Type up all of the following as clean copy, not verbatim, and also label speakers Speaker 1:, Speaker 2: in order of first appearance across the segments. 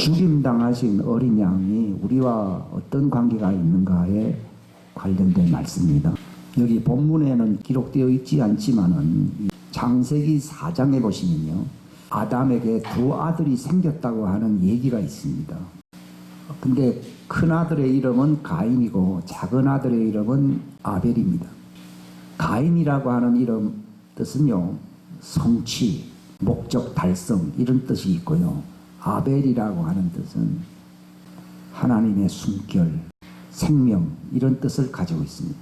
Speaker 1: 죽임당하신 어린 양이 우리와 어떤 관계가 있는가에 관련된 말씀입니다. 여기 본문에는 기록되어 있지 않지만은 창세기 4장에 보시면요, 아담에게 두 아들이 생겼다고 하는 얘기가 있습니다. 근데 큰 아들의 이름은 가인이고 작은 아들의 이름은 아벨입니다. 가인이라고 하는 이름 뜻은요, 성취, 목적 달성 이런 뜻이 있고요. 아벨이라고 하는 뜻은 하나님의 숨결, 생명 이런 뜻을 가지고 있습니다.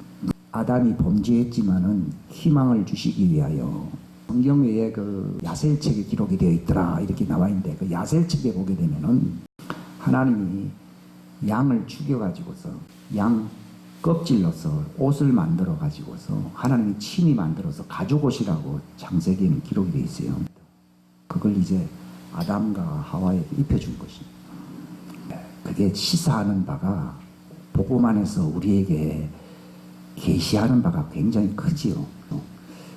Speaker 1: 아담이 범죄했지만은 희망을 주시기 위하여 성경 외에 그 야셀책에 기록이 되어 있더라 이렇게 나와 있는데, 그 야셀책에 보게 되면은 하나님이 양을 죽여가지고서 양 껍질로서 옷을 만들어 가지고서 하나님이 친히 만들어서 가죽옷이라고 창세기에는 기록이 되어 있어요. 그걸 이제 아담과 하와에게 입혀준 것입니다. 그게 시사하는 바가 복음 안에서 우리에게 계시하는 바가 굉장히 크지요.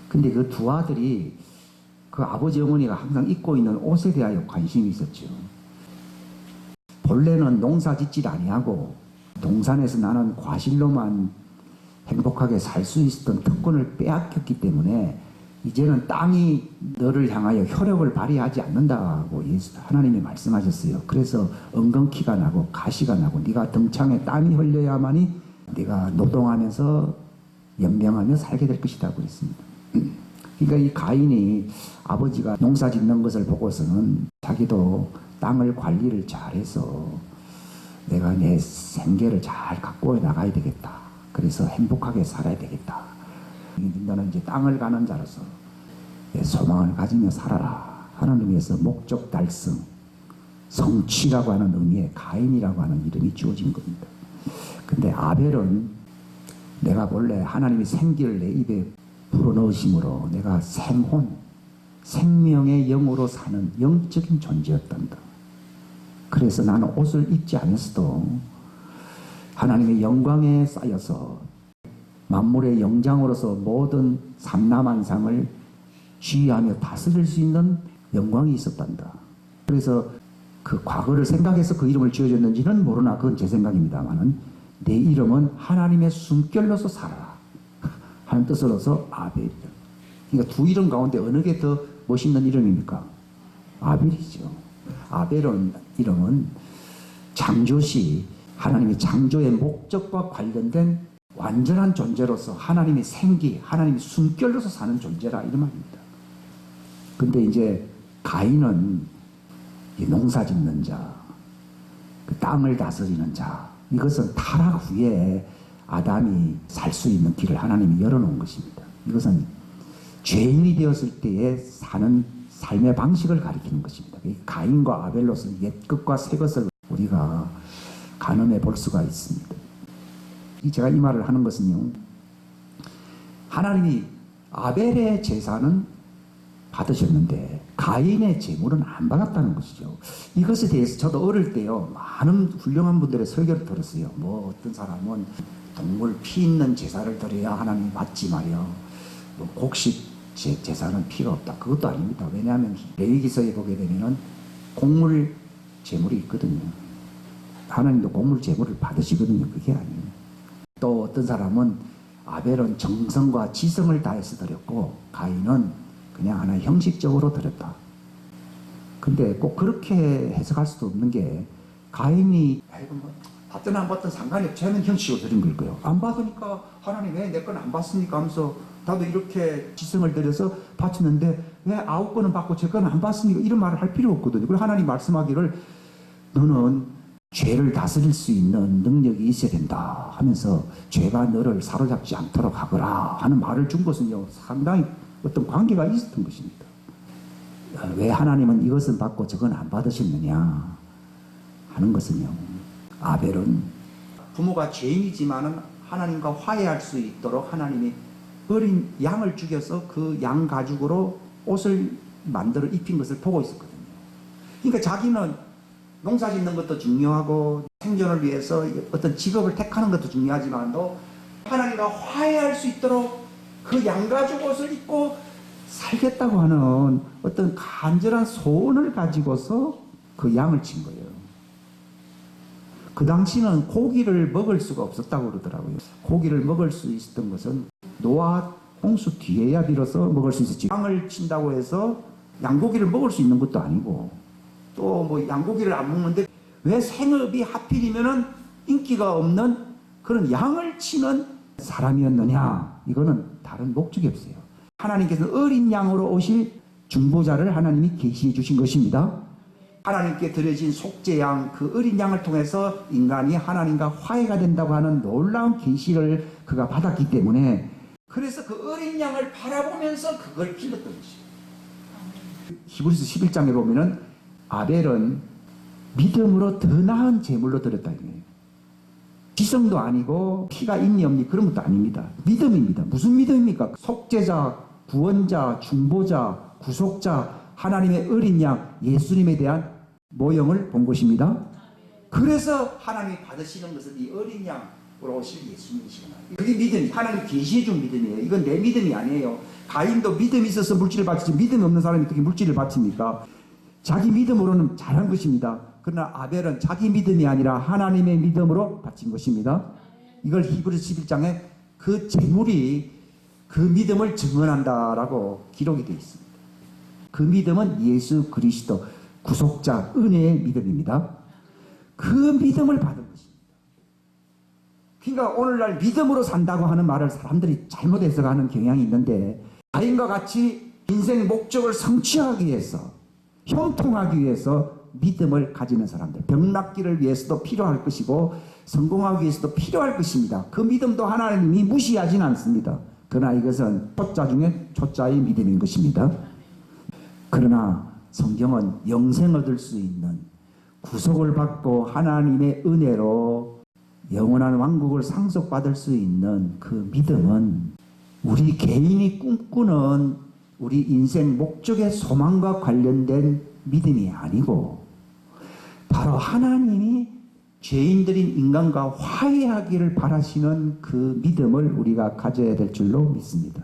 Speaker 1: 근데 그 두 아들이 그 아버지 어머니가 항상 입고 있는 옷에 대하여 관심이 있었죠. 본래는 농사 짓질 아니하고 동산에서 나는 과실로만 행복하게 살 수 있었던 특권을 빼앗겼기 때문에 이제는 땅이 너를 향하여 효력을 발휘하지 않는다고 하나님이 말씀하셨어요. 그래서 엉겅퀴가 나고 가시가 나고 네가 등창에 땀이 흘려야만이 네가 노동하면서 연명하며 살게 될 것이다 그랬습니다. 그러니까 이 가인이 아버지가 농사 짓는 것을 보고서는 자기도 땅을 관리를 잘해서 내가 내 생계를 잘 갖고 나가야 되겠다. 그래서 행복하게 살아야 되겠다. 너는 이제 땅을 가는 자로서 소망을 가지며 살아라. 하나님에서 목적 달성, 성취라고 하는 의미의 가인이라고 하는 이름이 주어진 겁니다. 근데 아벨은 내가 본래 하나님이 생기를 내 입에 불어넣으심으로 내가 생혼, 생명의 영으로 사는 영적인 존재였단다. 그래서 나는 옷을 입지 않았어도 하나님의 영광에 쌓여서 만물의 영장으로서 모든 삼라만상을 지휘하며 다스릴 수 있는 영광이 있었단다. 그래서 그 과거를 생각해서 그 이름을 지어줬는지는 모르나 그건 제 생각입니다만은 내 이름은 하나님의 숨결로서 살아라 하는 뜻으로서 아벨이다. 그러니까 두 이름 가운데 어느 게 더 멋있는 이름입니까? 아벨이죠. 아벨은 이름은 창조시 하나님의 창조의 목적과 관련된 완전한 존재로서 하나님의 생기, 하나님의 숨결로서 사는 존재라 이런 말입니다. 근데 이제 가인은 농사 짓는 자, 그 땅을 다스리는 자, 이것은 타락 후에 아담이 살 수 있는 길을 하나님이 열어놓은 것입니다. 이것은 죄인이 되었을 때에 사는 삶의 방식을 가리키는 것입니다. 가인과 아벨로서 옛것과 새것을 우리가 가늠해 볼 수가 있습니다. 제가 이 말을 하는 것은요, 하나님이 아벨의 제사는 받으셨는데 가인의 제물은 안 받았다는 것이죠. 이것에 대해서 저도 어릴 때요, 많은 훌륭한 분들의 설교를 들었어요. 뭐 어떤 사람은 동물 피 있는 제사를 드려야 하나님이 받지 말이야. 뭐 곡식 제사는 피가 없다. 그것도 아닙니다. 왜냐하면 레위기서에 보게 되면은 곡물 제물이 있거든요. 하나님도 곡물 제물을 받으시거든요. 그게 아니에요. 또 어떤 사람은 아벨은 정성과 지성을 다해서 드렸고 가인은 그냥 하나 형식적으로 드렸다. 근데 꼭 그렇게 해석할 수도 없는 게 가인이 받든 안 받든 상관이 없지 않은 형식으로 드린 걸 거예요. 안 받으니까 하나님 왜 내 건 안 받습니까 하면서 나도 이렇게 지성을 들여서 바쳤는데 왜 9건은 받고 제 건 안 받습니까? 이런 말을 할 필요 없거든요. 그리고 하나님 말씀하기를 너는 죄를 다스릴 수 있는 능력이 있어야 된다 하면서 죄가 너를 사로잡지 않도록 하거라 하는 말을 준 것은요, 상당히 어떤 관계가 있었던 것입니다. 왜 하나님은 이것은 받고 저건 안 받으셨느냐 하는 것은요, 아벨은 부모가 죄인이지만은 하나님과 화해할 수 있도록 하나님이 어린 양을 죽여서 그 양 가죽으로 옷을 만들어 입힌 것을 보고 있었거든요. 그러니까 자기는 농사 짓는 것도 중요하고 생존을 위해서 어떤 직업을 택하는 것도 중요하지만도 하나님과 화해할 수 있도록 그 양가죽 옷을 입고 살겠다고 하는 어떤 간절한 소원을 가지고서 그 양을 친 거예요. 그 당시는 고기를 먹을 수가 없었다고 그러더라고요. 고기를 먹을 수 있었던 것은 노아 홍수 뒤에야 비로소 먹을 수 있었지. 양을 친다고 해서 양고기를 먹을 수 있는 것도 아니고, 또 뭐 양고기를 안 먹는데 왜 생업이 하필이면은 인기가 없는 그런 양을 치는 사람이었느냐? 이거는 다른 목적이 없어요. 하나님께서는 어린 양으로 오실 중보자를 하나님이 계시해 주신 것입니다. 하나님께 드려진 속죄양, 그 어린 양을 통해서 인간이 하나님과 화해가 된다고 하는 놀라운 계시를 그가 받았기 때문에, 그래서 그 어린 양을 바라보면서 그걸 길렀던 것이에요. 히브리서 11장에 보면은 아벨은 믿음으로 더 나은 제물로 드렸다 이거예요. 지성도 아니고 피가 있니 없니 그런 것도 아닙니다. 믿음입니다. 무슨 믿음입니까? 속죄자, 구원자, 중보자, 구속자, 하나님의 어린 양 예수님에 대한 모형을 본 것입니다. 그래서 하나님이 받으시는 것은 이 어린 양으로 오실 예수님이시구나. 그게 믿음이, 하나님 계시해 준 믿음이에요. 이건 내 믿음이 아니에요. 가인도 믿음이 있어서 물질을 바치지, 믿음이 없는 사람이 어떻게 물질을 바칩니까? 자기 믿음으로는 잘한 것입니다. 그러나 아벨은 자기 믿음이 아니라 하나님의 믿음으로 바친 것입니다. 이걸 히브리서 11장에 그 제물이 그 믿음을 증언한다라고 기록이 되어 있습니다. 그 믿음은 예수 그리스도 구속자 은혜의 믿음입니다. 그 믿음을 받은 것입니다. 그러니까 오늘날 믿음으로 산다고 하는 말을 사람들이 잘못 해석하는 경향이 있는데, 가인과 같이 인생 목적을 성취하기 위해서, 형통하기 위해서 믿음을 가지는 사람들, 병 낫기를 위해서도 필요할 것이고 성공하기 위해서도 필요할 것입니다. 그 믿음도 하나님이 무시하지는 않습니다. 그러나 이것은 초자 중에 초자의 믿음인 것입니다. 그러나 성경은 영생 얻을 수 있는, 구속을 받고 하나님의 은혜로 영원한 왕국을 상속받을 수 있는 그 믿음은 우리 개인이 꿈꾸는 우리 인생 목적의 소망과 관련된 믿음이 아니고, 바로 하나님이 죄인들인 인간과 화해하기를 바라시는 그 믿음을 우리가 가져야 될 줄로 믿습니다.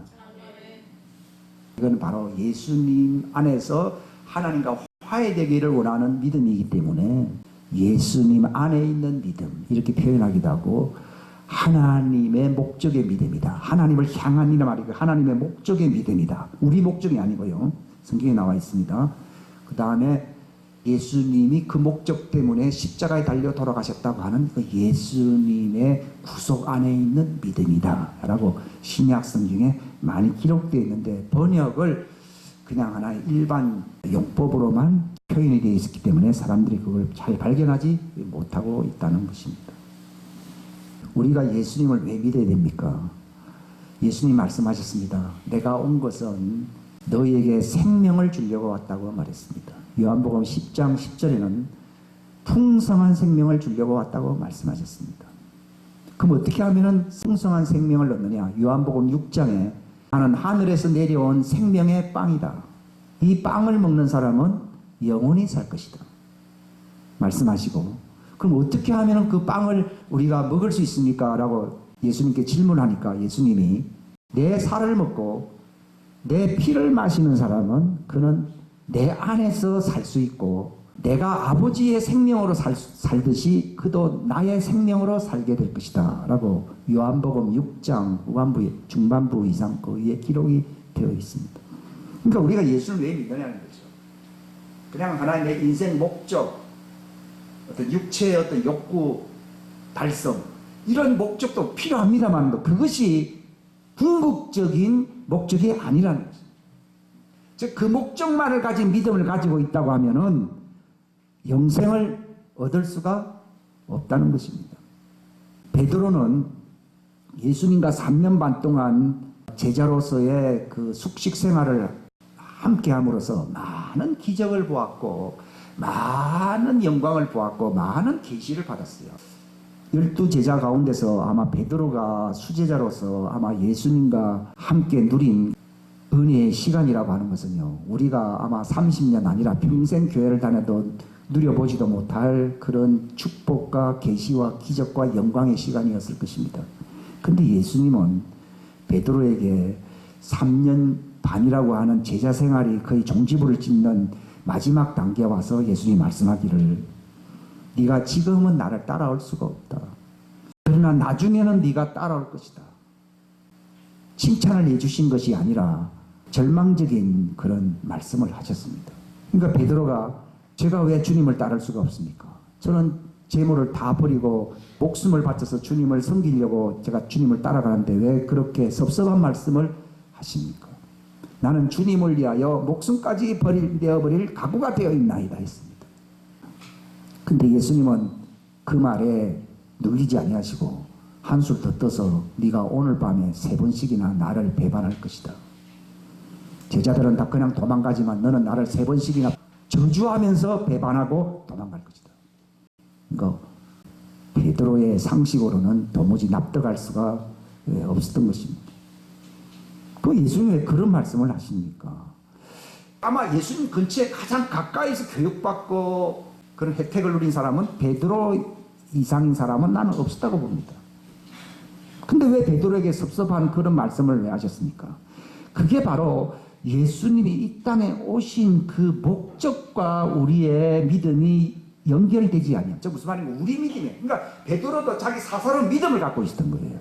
Speaker 1: 이건 바로 예수님 안에서 하나님과 화해되기를 원하는 믿음이기 때문에 예수님 안에 있는 믿음, 이렇게 표현하기도 하고 하나님의 목적의 믿음이다. 하나님을 향한 이란 말이고 하나님의 목적의 믿음이다. 우리 목적이 아니고요. 성경에 나와 있습니다. 그 다음에 예수님이 그 목적 때문에 십자가에 달려 돌아가셨다고 하는 그 예수님의 구속 안에 있는 믿음이다 라고 신약 성경에 많이 기록되어 있는데, 번역을 그냥 하나의 일반 용법으로만 표현이 되어 있었기 때문에 사람들이 그걸 잘 발견하지 못하고 있다는 것입니다. 우리가 예수님을 왜 믿어야 됩니까? 예수님 말씀하셨습니다. 내가 온 것은 너희에게 생명을 주려고 왔다고 말했습니다. 요한복음 10장 10절에는 풍성한 생명을 주려고 왔다고 말씀하셨습니다. 그럼 어떻게 하면 풍성한 생명을 얻느냐? 요한복음 6장에 나는 하늘에서 내려온 생명의 빵이다. 이 빵을 먹는 사람은 영원히 살 것이다. 말씀하시고, 그럼 어떻게 하면 그 빵을 우리가 먹을 수 있습니까? 라고 예수님께 질문하니까 예수님이 내 살을 먹고 내 피를 마시는 사람은 그는 내 안에서 살 수 있고 내가 아버지의 생명으로 살듯이 그도 나의 생명으로 살게 될 것이다 라고 요한복음 6장 후반부 중반부 이상 그 위에 기록이 되어 있습니다. 그러니까 우리가 예수를 왜 믿느냐는 거죠. 그냥 하나님의 인생 목적, 어떤 육체의 어떤 욕구 달성, 이런 목적도 필요합니다만 그것이 궁극적인 목적이 아니라는 거죠. 즉 그 목적만을 가진 믿음을 가지고 있다고 하면은 영생을 얻을 수가 없다는 것입니다. 베드로는 예수님과 3년 반 동안 제자로서의 그 숙식 생활을 함께 함으로써 많은 기적을 보았고 많은 영광을 보았고 많은 계시를 받았어요. 12제자 가운데서 아마 베드로가 수제자로서 아마 예수님과 함께 누린 은혜의 시간이라고 하는 것은요, 우리가 아마 30년 아니라 평생 교회를 다녀도 누려보지도 못할 그런 축복과 계시와 기적과 영광의 시간이었을 것입니다. 근데 예수님은 베드로에게 3년 반이라고 하는 제자 생활이 거의 종지부를 찍는 마지막 단계에 와서 예수님이 말씀하기를 네가 지금은 나를 따라올 수가 없다. 그러나 나중에는 네가 따라올 것이다. 칭찬을 해주신 것이 아니라 절망적인 그런 말씀을 하셨습니다. 그러니까 베드로가 제가 왜 주님을 따를 수가 없습니까? 저는 재물을 다 버리고 목숨을 바쳐서 주님을 섬기려고 제가 주님을 따라가는데 왜 그렇게 섭섭한 말씀을 하십니까? 나는 주님을 위하여 목숨까지 내어버릴 각오가 되어 있나이다 했습니다. 근데 예수님은 그 말에 눌리지 아니하시고 한술 더 떠서 네가 오늘 밤에 3번씩이나 나를 배반할 것이다. 제자들은 다 그냥 도망가지만 너는 나를 3번씩이나 저주하면서 배반하고 도망갈 것이다. 그러니까 베드로의 상식으로는 도무지 납득할 수가 없었던 것입니다. 그 예수님이 왜 그런 말씀을 하십니까? 아마 예수님 근처에 가장 가까이서 교육받고 그런 혜택을 누린 사람은 베드로 이상인 사람은 나는 없었다고 봅니다. 근데 왜 베드로에게 섭섭한 그런 말씀을 왜 하셨습니까? 그게 바로 예수님이 이 땅에 오신 그 목적과 우리의 믿음이 연결되지 않냐. 저 무슨 말이냐면 우리 믿음이에요. 그러니까 베드로도 자기 사사로운 믿음을 갖고 있었던 거예요.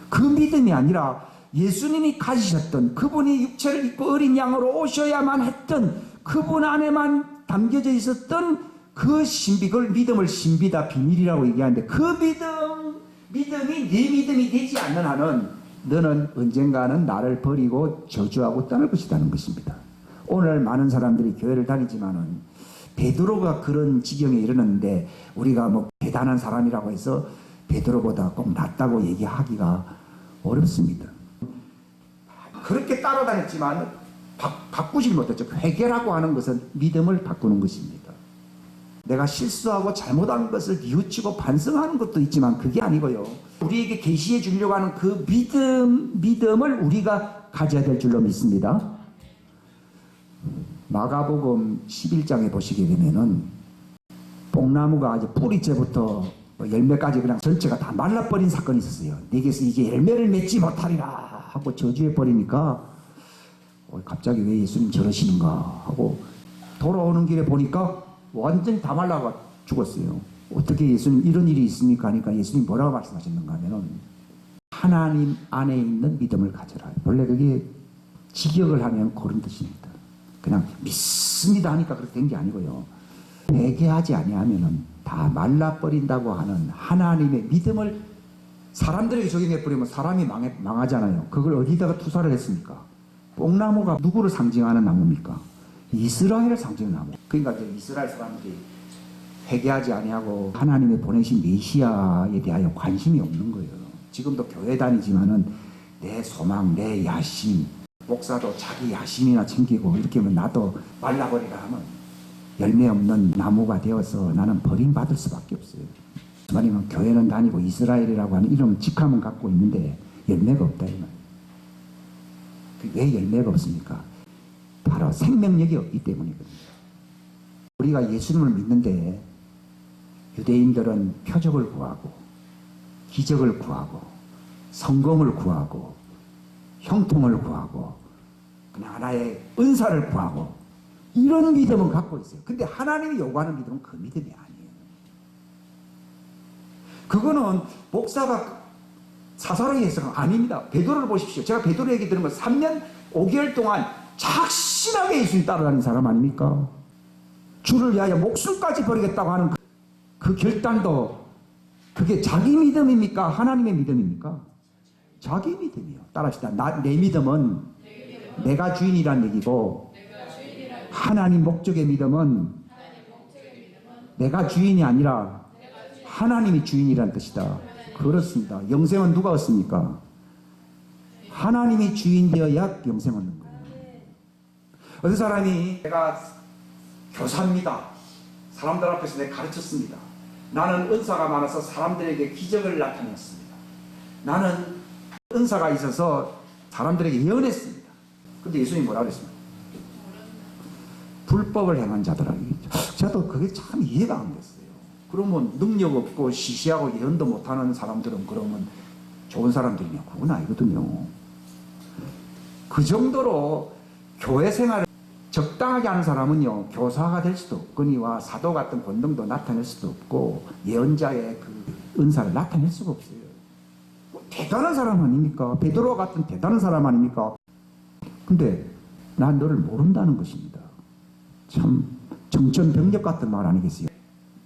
Speaker 1: 그 믿음이 아니라 예수님이 가지셨던 그분이 육체를 입고 어린 양으로 오셔야만 했던 그분 안에만 담겨져 있었던 그 신비, 그걸 믿음을 신비다 비밀이라고 얘기하는데 그 믿음이 네 믿음이 되지 않는 한은 너는 언젠가는 나를 버리고 저주하고 떠날 것이라는 것입니다. 오늘 많은 사람들이 교회를 다니지만은 베드로가 그런 지경에 이르는데 우리가 뭐 대단한 사람이라고 해서 베드로보다 꼭 낫다고 얘기하기가 어렵습니다. 그렇게 따라다녔지만 바꾸지 못했죠. 회개라고 하는 것은 믿음을 바꾸는 것입니다. 내가 실수하고 잘못한 것을 뉘우치고 반성하는 것도 있지만 그게 아니고요. 우리에게 계시해 주려고 하는 그 믿음을 우리가 가져야 될 줄로 믿습니다. 마가복음 11장에 보시게 되면은 뽕나무가 아주 뿌리째부터 열매까지 그냥 전체가 다 말라버린 사건이 있었어요. 내게서 이제 열매를 맺지 못하리라 하고 저주해 버리니까 갑자기 왜 예수님 저러시는가 하고 돌아오는 길에 보니까 완전히 다 말라가 죽었어요. 어떻게 예수님 이런 일이 있습니까? 하니까 예수님 뭐라고 말씀하셨는가 하면은 하나님 안에 있는 믿음을 가져라. 원래 그게 직역을 하면 그런 뜻입니다. 그냥 믿습니다 하니까 그렇게 된 게 아니고요. 회개하지 아니하면은 다 말라버린다고 하는 하나님의 믿음을 사람들에게 적용해버리면 사람이 망하잖아요. 그걸 어디다가 투사를 했습니까? 뽕나무가 누구를 상징하는 나무입니까? 이스라엘을 상징하는 나무. 그러니까 이제 이스라엘 사람들이 회개하지 아니하고 하나님의 보내신 메시아에 대하여 관심이 없는 거예요. 지금도 교회 다니지만은 내 소망, 내 야심, 목사도 자기 야심이나 챙기고 이렇게 하면 나도 말라버리라 하면 열매 없는 나무가 되어서 나는 버림받을 수밖에 없어요. 말이면 교회는 다니고 이스라엘이라고 하는 이름 직함은 갖고 있는데 열매가 없다 이 말이에요. 왜 열매가 없습니까? 바로 생명력이 없기 때문이거든요. 우리가 예수님을 믿는데 유대인들은 표적을 구하고 기적을 구하고 성공을 구하고 형통을 구하고 그냥 하나의 은사를 구하고 이런 믿음은 갖고 있어요. 근데 하나님이 요구하는 믿음은 그 믿음이 아니에요. 그거는 목사가 사사로이 해서가 아닙니다. 베드로를 보십시오. 제가 베드로 얘기 들은 건 3년 5개월 동안 착실하게 예수님 따라다니는 사람 아닙니까? 주를 위하여 목숨까지 버리겠다고 하는 그 결단도 그게 자기 믿음입니까? 하나님의 믿음입니까? 자기 믿음이요. 따라합시다. 내 믿음은 내가 주인이란 얘기고 하나님 목적의 믿음은 내가 주인이 아니라 하나님이 주인이란 뜻이다. 그렇습니다. 영생은 누가 얻습니까? 하나님이 주인 되어야 영생 얻는 거예요. 어떤 사람이 내가 교사입니다. 사람들 앞에서 내가 가르쳤습니다. 나는 은사가 많아서 사람들에게 기적을 나타냈습니다. 나는 은사가 있어서 사람들에게 예언했습니다. 근데 예수님이 뭐라고 그랬습니까? 불법을 행한 자들아. 저도 그게 참 이해가 안 됐어요. 그러면 능력 없고 시시하고 예언도 못하는 사람들은 그러면 좋은 사람들이냐? 그건 아니거든요. 그 정도로 교회 생활을 적당하게 하는 사람은요, 교사가 될 수도 없거니와 사도 같은 본능도 나타낼 수도 없고 예언자의 그 은사를 나타낼 수가 없어요. 대단한 사람 아닙니까? 베드로 같은 대단한 사람 아닙니까? 근데 난 너를 모른다는 것입니다. 참 정천벽력 같은 말 아니겠어요?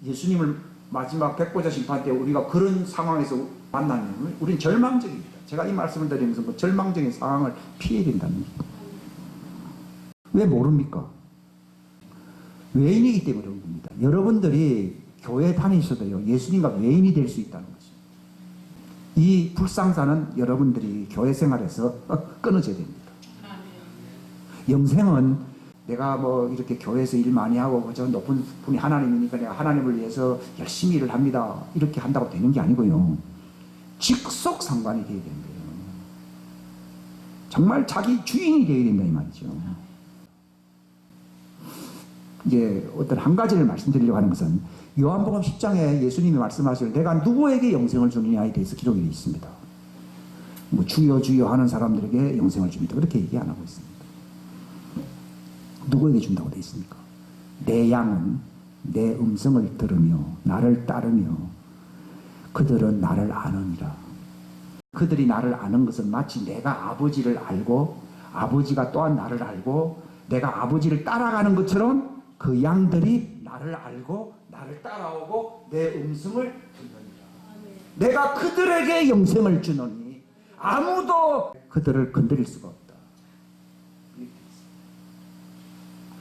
Speaker 1: 예수님을 마지막 백보자 심판 때 우리가 그런 상황에서 만나면 우리는 절망적입니다. 제가 이 말씀을 드리면서 뭐 절망적인 상황을 피해야 된다는 겁니다. 왜 모릅니까? 외인이기 때문에 그런 겁니다. 여러분들이 교회 다니셔도요, 예수님과 외인이 될 수 있다는 거죠. 이 불상사는 여러분들이 교회 생활에서 끊어져야 됩니다. 영생은 내가 뭐 이렇게 교회에서 일 많이 하고 저 높은 분이 하나님이니까 내가 하나님을 위해서 열심히 일을 합니다. 이렇게 한다고 되는 게 아니고요. 직속상관이 되어야 되는 거예요. 정말 자기 주인이 되어야 된다 이 말이죠. 이제 어떤 한 가지를 말씀드리려고 하는 것은 요한복음 10장에 예수님이 말씀하실 내가 누구에게 영생을 주느냐에 대해서 기록이 되어 있습니다. 뭐 주여 주여 하는 사람들에게 영생을 줍니다. 그렇게 얘기 안 하고 있습니다. 누구에게 준다고 되어 있습니까? 내 양은 내 음성을 들으며 나를 따르며 그들은 나를 아느니라. 그들이 나를 아는 것은 마치 내가 아버지를 알고 아버지가 또한 나를 알고 내가 아버지를 따라가는 것처럼 그 양들이 나를 알고 나를 따라오고 내 음성을 듣느니라. 내가 그들에게 영생을 주노니 아무도 그들을 건드릴 수가 없다.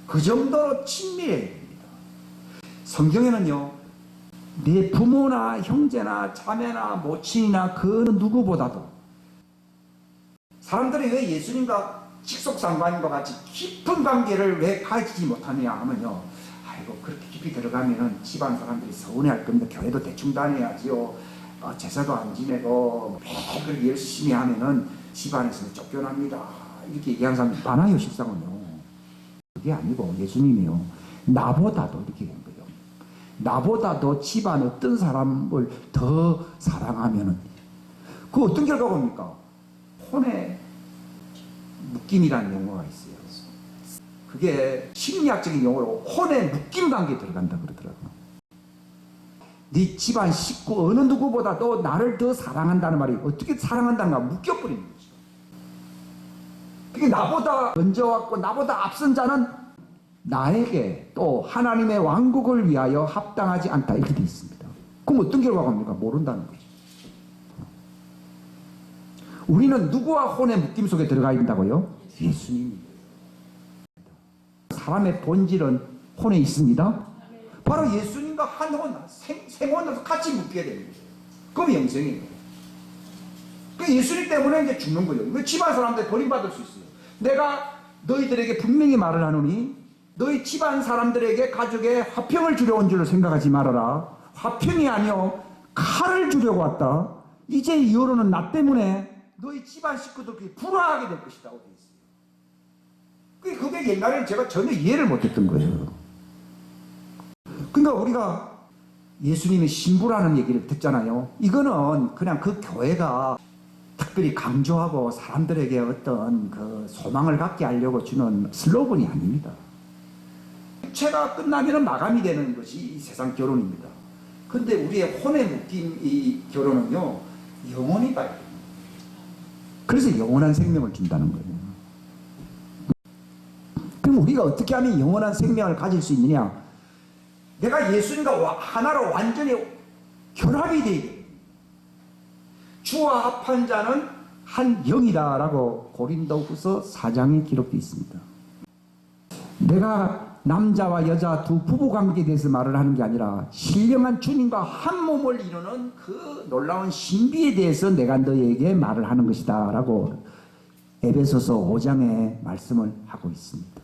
Speaker 1: 그 정도로 친밀해야 됩니다. 성경에는요, 내 부모나 형제나 자매나 모친이나 그 누구보다도 사람들이 왜 예수님과 직속상관과 같이 깊은 관계를 왜 가지지 못하느냐 하면요, 아이고 그렇게 깊이 들어가면 집안 사람들이 서운해할 겁니다. 교회도 대충 다녀야지요. 제사도 안 지내고 매일 열심히 하면은 집안에서 쫓겨납니다. 이렇게 얘기하는 사람이 많아요, 실상은요. 그게 아니고 예수님이요, 나보다도 이렇게 된 거예요. 나보다도 집안 어떤 사람을 더 사랑하면은 그 어떤 결과가 옵니까? 혼의 묶임이라는 용어가 있어요. 그게 심리학적인 용어로 혼의 묶임 관계에 들어간다 그러더라고요. 네 집안 식구 어느 누구보다도 나를 더 사랑한다는 말이 어떻게 사랑한다는가 묶여버리는 거죠. 그게 나보다 먼저 왔고 나보다 앞선 자는 나에게 또 하나님의 왕국을 위하여 합당하지 않다 이렇게 되어 있습니다. 그럼 어떤 결과가 옵니까? 모른다는 거죠. 우리는 누구와 혼의 묶임 속에 들어가 있다고요? 예수님. 사람의 본질은 혼에 있습니다. 바로 예수님과 한 혼, 생혼으로 같이 묶게 되는 거죠. 그럼 영생이에요. 그 예수님 때문에 이제 죽는 거예요. 집안 사람들 버림받을 수 있어요. 내가 너희들에게 분명히 말을 하노니 너희 집안 사람들에게 가족에 화평을 주려 온 줄을 생각하지 말아라. 화평이 아니요 칼을 주려고 왔다. 이제 이후로는 나 때문에 너희 집안 식구들끼리 불화하게 될 것이다. 그게 옛날에는 제가 전혀 이해를 못했던 거예요. 그러니까 우리가 예수님의 신부라는 얘기를 듣잖아요. 이거는 그냥 그 교회가 특별히 강조하고 사람들에게 어떤 그 소망을 갖게 하려고 주는 슬로건이 아닙니다. 육체가 끝나면 마감이 되는 것이 이 세상 결혼입니다. 근데 우리의 혼의 묶임 이 결혼은요, 영원히 가야 됩니다. 그래서 영원한 생명을 준다는 거예요. 그럼 우리가 어떻게 하면 영원한 생명을 가질 수 있느냐? 내가 예수님과 하나로 완전히 결합이 되어야 돼요. 주와 합한 자는 한 영이다라고 고린도후서 4장에 기록되어 있습니다. 내가 남자와 여자 두 부부 관계에 대해서 말을 하는 게 아니라 신령한 주님과 한 몸을 이루는 그 놀라운 신비에 대해서 내가 너에게 말을 하는 것이다 라고 에베소서 5장에 말씀을 하고 있습니다.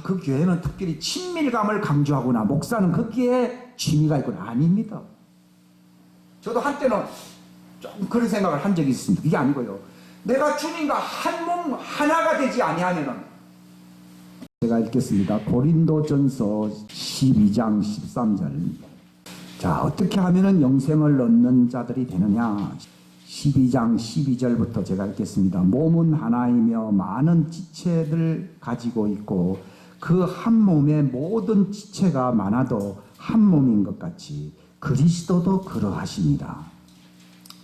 Speaker 1: 그 교회는 특별히 친밀감을 강조하거나 목사는 거기에 취미가 있거나 아닙니다. 저도 한때는 좀 그런 생각을 한 적이 있습니다. 그게 아니고요, 내가 주님과 한 몸 하나가 되지 아니하면은, 제가 읽겠습니다. 고린도전서 12장 13절. 자, 어떻게 하면은 영생을 얻는 자들이 되느냐? 12장 12절부터 제가 읽겠습니다. 몸은 하나이며 많은 지체들 가지고 있고 그 한 몸에 모든 지체가 많아도 한 몸인 것 같이 그리스도도 그러하십니다.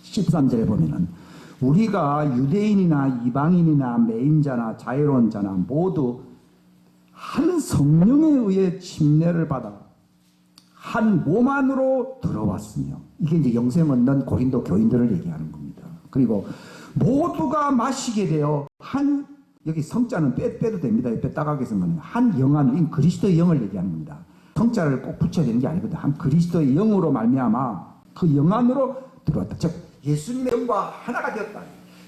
Speaker 1: 13절에 보면은 우리가 유대인이나 이방인이나 매인자나 자유로운 자나 모두 한 성령에 의해 침례를 받아 한 몸 안으로 들어왔으며, 이게 이제 영생 얻는 고린도 교인들을 얘기하는 겁니다. 그리고 모두가 마시게 되어 한, 여기 성자는 빼도 됩니다. 빼따가게 쓰면 한 영 안으로, 그리스도의 영을 얘기하는 겁니다. 성자를 꼭 붙여야 되는 게 아니거든요. 한 그리스도의 영으로 말미암아 그 영 안으로 들어왔다. 즉 예수님의 영과 하나가 되었다.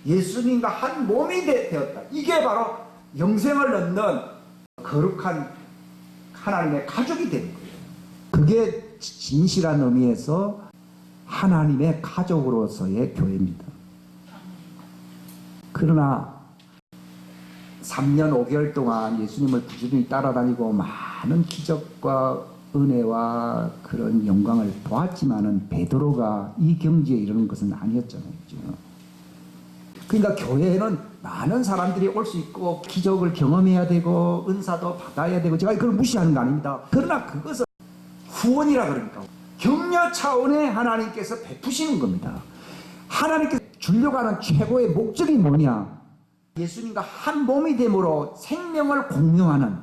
Speaker 1: 예수님과 한 몸이 되었다. 이게 바로 영생을 얻는 거룩한 하나님의 가족이 되는 거예요. 그게 진실한 의미에서 하나님의 가족으로서의 교회입니다. 그러나 3년 5개월 동안 예수님을 부지런히 따라다니고 많은 기적과 은혜와 그런 영광을 보았지만은 베드로가 이 경지에 이르는 것은 아니었잖아요. 그러니까 교회에는 많은 사람들이 올 수 있고 기적을 경험해야 되고 은사도 받아야 되고, 제가 그걸 무시하는 거 아닙니다. 그러나 그것은 후원이라 그러니까 격려 차원의 하나님께서 베푸시는 겁니다. 하나님께서 주려고 하는 최고의 목적이 뭐냐? 예수님과 한 몸이 됨으로 생명을 공유하는,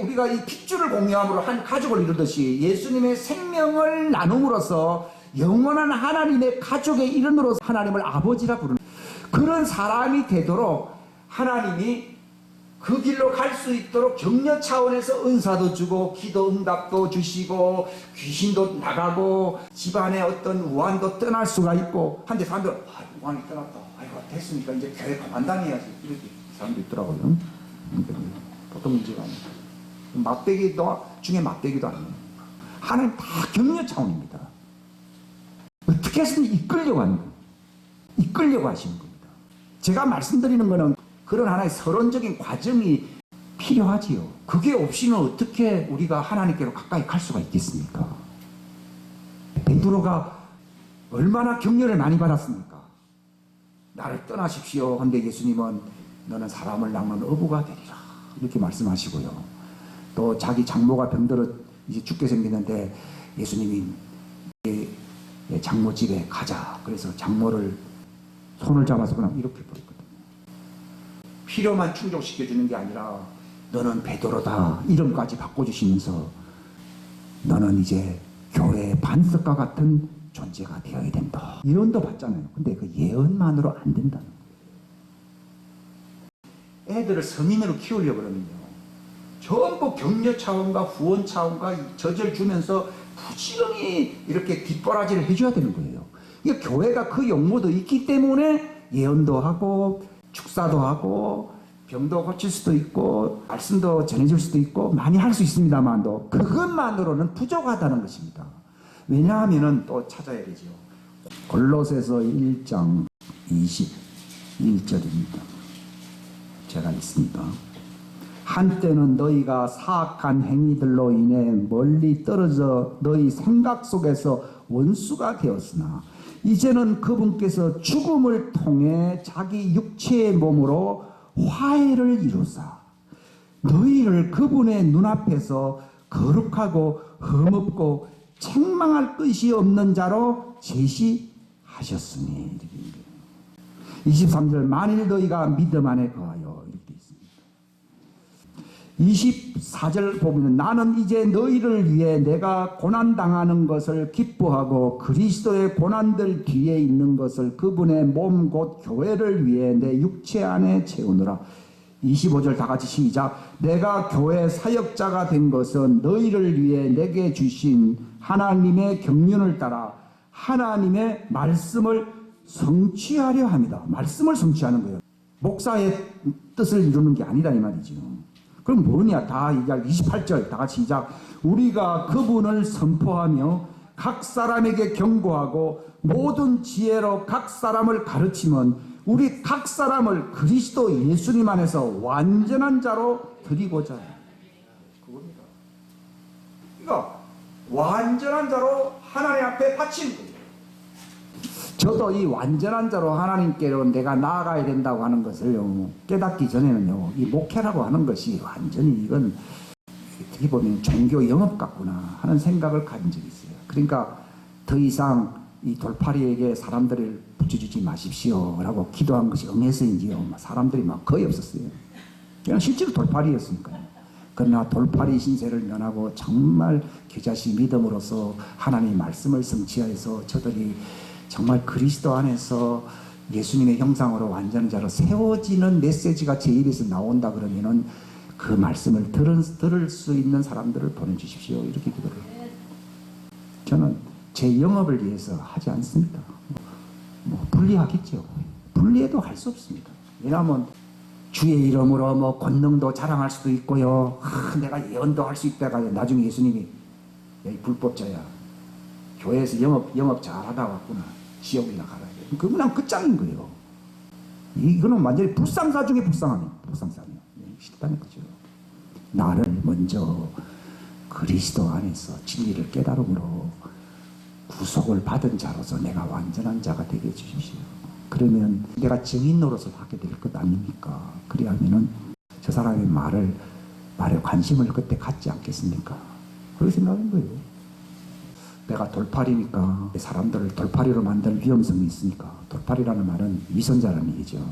Speaker 1: 우리가 이 핏줄을 공유함으로 한 가족을 이루듯이 예수님의 생명을 나눔으로써 영원한 하나님의 가족에 이름으로 하나님을 아버지라 부르는 그런 사람이 되도록 하나님이 그 길로 갈 수 있도록 격려 차원에서 은사도 주고 기도 응답도 주시고 귀신도 나가고 집안에 어떤 우환도 떠날 수가 있고, 한데 사람들은 우환이 떠났다, 아이고 됐으니까 이제 교회 그만 다녀야지, 이렇게 사람도 있더라고요. 보통 문제가 아닙니다. 막대기도 중에 막대기도 아니에요. 하나님 다 격려 차원입니다. 어떻게 해서든 이끌려고 하는 거예요. 이끌려고 하시는 겁니다. 제가 말씀드리는 거는 그런 하나의 서론적인 과정이 필요하지요. 그게 없이는 어떻게 우리가 하나님께로 가까이 갈 수가 있겠습니까? 베드로가 얼마나 격려를 많이 받았습니까? 나를 떠나십시오. 근데 예수님은 너는 사람을 낚는 어부가 되리라, 이렇게 말씀하시고요. 또 자기 장모가 병들어 이제 죽게 생겼는데 예수님이 장모 집에 가자, 그래서 장모를 손을 잡아서 그냥 이렇게 버렸거든요. 필요만 충족시켜주는 게 아니라 너는 베드로다 이름까지 바꿔주시면서 너는 이제 교회의 반석과 같은 존재가 되어야 된다, 예언도 받잖아요. 근데 그 예언만으로 안 된다는 거예요. 애들을 성인으로 키우려고 그러면요, 전부 격려 차원과 후원 차원과 저절 주면서 부지런히 이렇게 뒷바라지를 해줘야 되는 거예요. 이게 교회가 그 용모도 있기 때문에 예언도 하고 축사도 하고 병도 고칠 수도 있고 말씀도 전해줄 수도 있고 많이 할 수 있습니다만도 그것만으로는 부족하다는 것입니다. 왜냐하면 또 찾아야 되죠. 골로새서 1장 21절입니다. 제가 읽습니다. 한때는 너희가 사악한 행위들로 인해 멀리 떨어져 너희 생각 속에서 원수가 되었으나 이제는 그분께서 죽음을 통해 자기 육체의 몸으로 화해를 이루사 너희를 그분의 눈앞에서 거룩하고 흠없고 책망할 것이 없는 자로 제시하셨으니. 23절 만일 너희가 믿음 안에 거하여, 이렇게 되어 있습니다. 24절 보면 나는 이제 너희를 위해 내가 고난당하는 것을 기뻐하고 그리스도의 고난들 뒤에 있는 것을 그분의 몸 곧 교회를 위해 내 육체 안에 채우느라. 25절 다 같이 시작. 내가 교회 사역자가 된 것은 너희를 위해 내게 주신 하나님의 경륜을 따라 하나님의 말씀을 성취하려 합니다. 말씀을 성취하는 거예요. 목사의 뜻을 이루는 게 아니다 이 말이죠. 그럼 뭐냐? 다 이제 28절 다 같이 시작. 우리가 그분을 선포하며 각 사람에게 경고하고 모든 지혜로 각 사람을 가르치면 우리 각 사람을 그리스도 예수님 안에서 완전한 자로 드리고자 해요. 그겁니다. 그러니까 완전한 자로 하나님 앞에 바치는 거예요. 저도 이 완전한 자로 하나님께로 내가 나아가야 된다고 하는 것을요, 깨닫기 전에는요, 이 목회라고 하는 것이 완전히 이건 어떻게 보면 종교 영업 같구나 하는 생각을 가진 적이 있어요. 그러니까 더 이상 이 돌팔이에게 사람들을 붙여주지 마십시오 라고 기도한 것이 응해서인지요, 사람들이 막 거의 없었어요. 그냥 실제로 돌팔이였으니까요. 그러나 돌팔이 신세를 면하고 정말 겨자씨 믿음으로써 하나님의 말씀을 성취하여서 저들이 정말 그리스도 안에서 예수님의 형상으로 완전한 자로 세워지는 메시지가 제 입에서 나온다 그러면은 그 말씀을 들을 수 있는 사람들을 보내주십시오 이렇게 기도를 해요. 저는 제 영업을 위해서 하지 않습니다. 뭐 불리하겠죠. 불리해도 할 수 없습니다. 왜냐하면 주의 이름으로 뭐 권능도 자랑할 수도 있고요. 내가 예언도 할 수 있다가 나중에 예수님이 야, 이 불법자야. 교회에서 영업 잘하다 왔구나. 지옥이나 가라. 그냥 끝장인 거예요. 이거는 완전히 불상사 중에 불상함이에요. 불상사예요. 싫다는 거죠. 나를 먼저 그리스도 안에서 진리를 깨달음으로 구속을 받은 자로서 내가 완전한 자가 되게 해주십시오. 그러면 내가 증인 노릇을 하게 될 것 아닙니까? 그리하면은 저 사람의 말에 관심을 그때 갖지 않겠습니까? 그렇게 생각한 거예요. 내가 돌팔이니까 사람들을 돌팔이로 만들 위험성이 있으니까. 돌팔이라는 말은 위선자라는 얘기죠.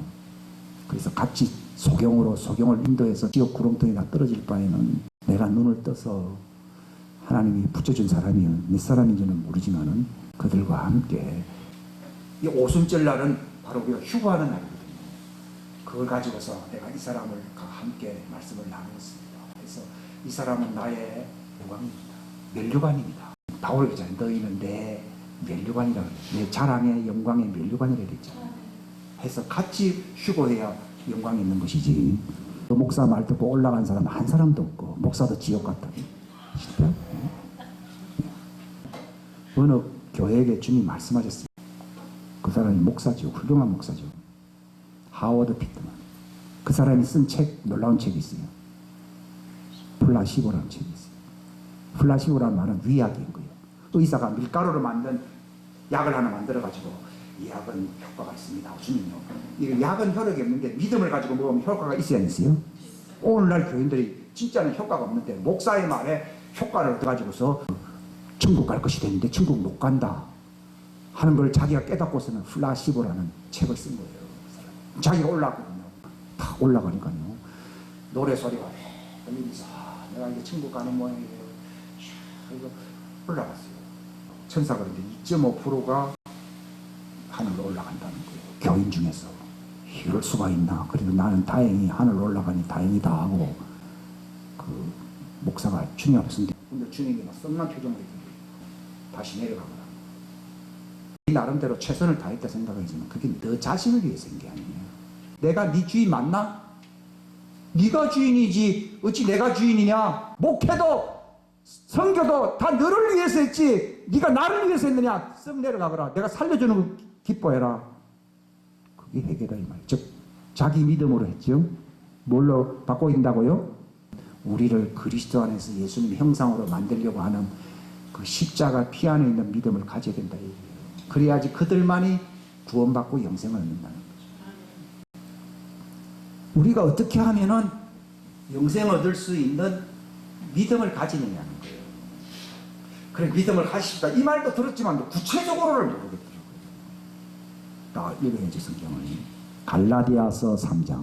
Speaker 1: 그래서 같이 소경을 인도해서 지옥 구렁텅이나 떨어질 바에는 내가 눈을 떠서 하나님이 붙여준 사람이 몇 사람인지는 모르지만은 그들과 함께 이 오순절 날은 바로 우리가 휴거하는 날이거든요. 그걸 가지고서 내가 이 사람을 함께 말씀을 나누었습니다. 그래서 이 사람은 나의 영광입니다. 면류관입니다. 바울 기자는 너희는 내 면류관이라고 내 자랑의 영광의 면류관이라고 했잖아요. 해서 같이 휴거해야 영광이 있는 것이지. 그 목사 말 듣고 올라간 사람 한 사람도 없고 목사도 지옥 같다. 진짜? 어느 교회에게 주님 말씀하셨어요. 그 사람이 목사죠. 훌륭한 목사죠. 하워드 피트만. 그 사람이 쓴 책, 놀라운 책이 있어요. 플라시보라는 책이 있어요. 플라시보라는 말은 위약인 거예요. 의사가 밀가루로 만든 약을 하나 만들어가지고 이 약은 효과가 있습니다. 주님요. 이 약은 효력이 없는데 믿음을 가지고 먹으면 효과가 있어야 있어요. 오늘날 교인들이 진짜는 효과가 없는데 목사의 말에 효과를 얻어가지고서 천국 갈 것이 되는데 천국 못 간다 하는 걸 자기가 깨닫고서는 플라시보라는 책을 쓴 거예요. 자기가 올라갔거든요. 다 올라가니까요. 노래 소리가 들리면서 내가 이제 천국 가는 모양이에요. 그래서 올라갔어요. 천사가 이제 2.5%가 하늘로 올라간다는 거예요. 교인 중에서. 이럴 수가 있나. 그래도 나는 다행히 하늘로 올라가니 다행이다 하고 그 목사가 주님 앞에 선데 근데 주님이 막 썸난 표정을 했는데 다시 내려가거나 이 나름대로 최선을 다했다 생각하지만 그게 너 자신을 위해서 한 게 아니에요. 내가 네 주인 맞나? 네가 주인이지 어찌 내가 주인이냐? 목회도 선교도 다 너를 위해서 했지 네가 나를 위해서 했느냐? 쓱 내려가거라. 내가 살려주는 거 기뻐해라. 그게 회개다 이 말이에요. 즉 자기 믿음으로 했죠. 뭘로 바꿔인다고요? 우리를 그리스도 안에서 예수님 형상으로 만들려고 하는 그 십자가 피 안에 있는 믿음을 가져야 된다 얘기예요. 그래야지 그들만이 구원받고 영생을 얻는다는 거죠. 우리가 어떻게 하면은 영생을 얻을 수 있는 믿음을 가지느냐는 거예요. 그래 믿음을 가십시다 이 말도 들었지만 구체적으로를 모르겠더라고요. 나 읽어야지 성경을. 갈라디아서 3장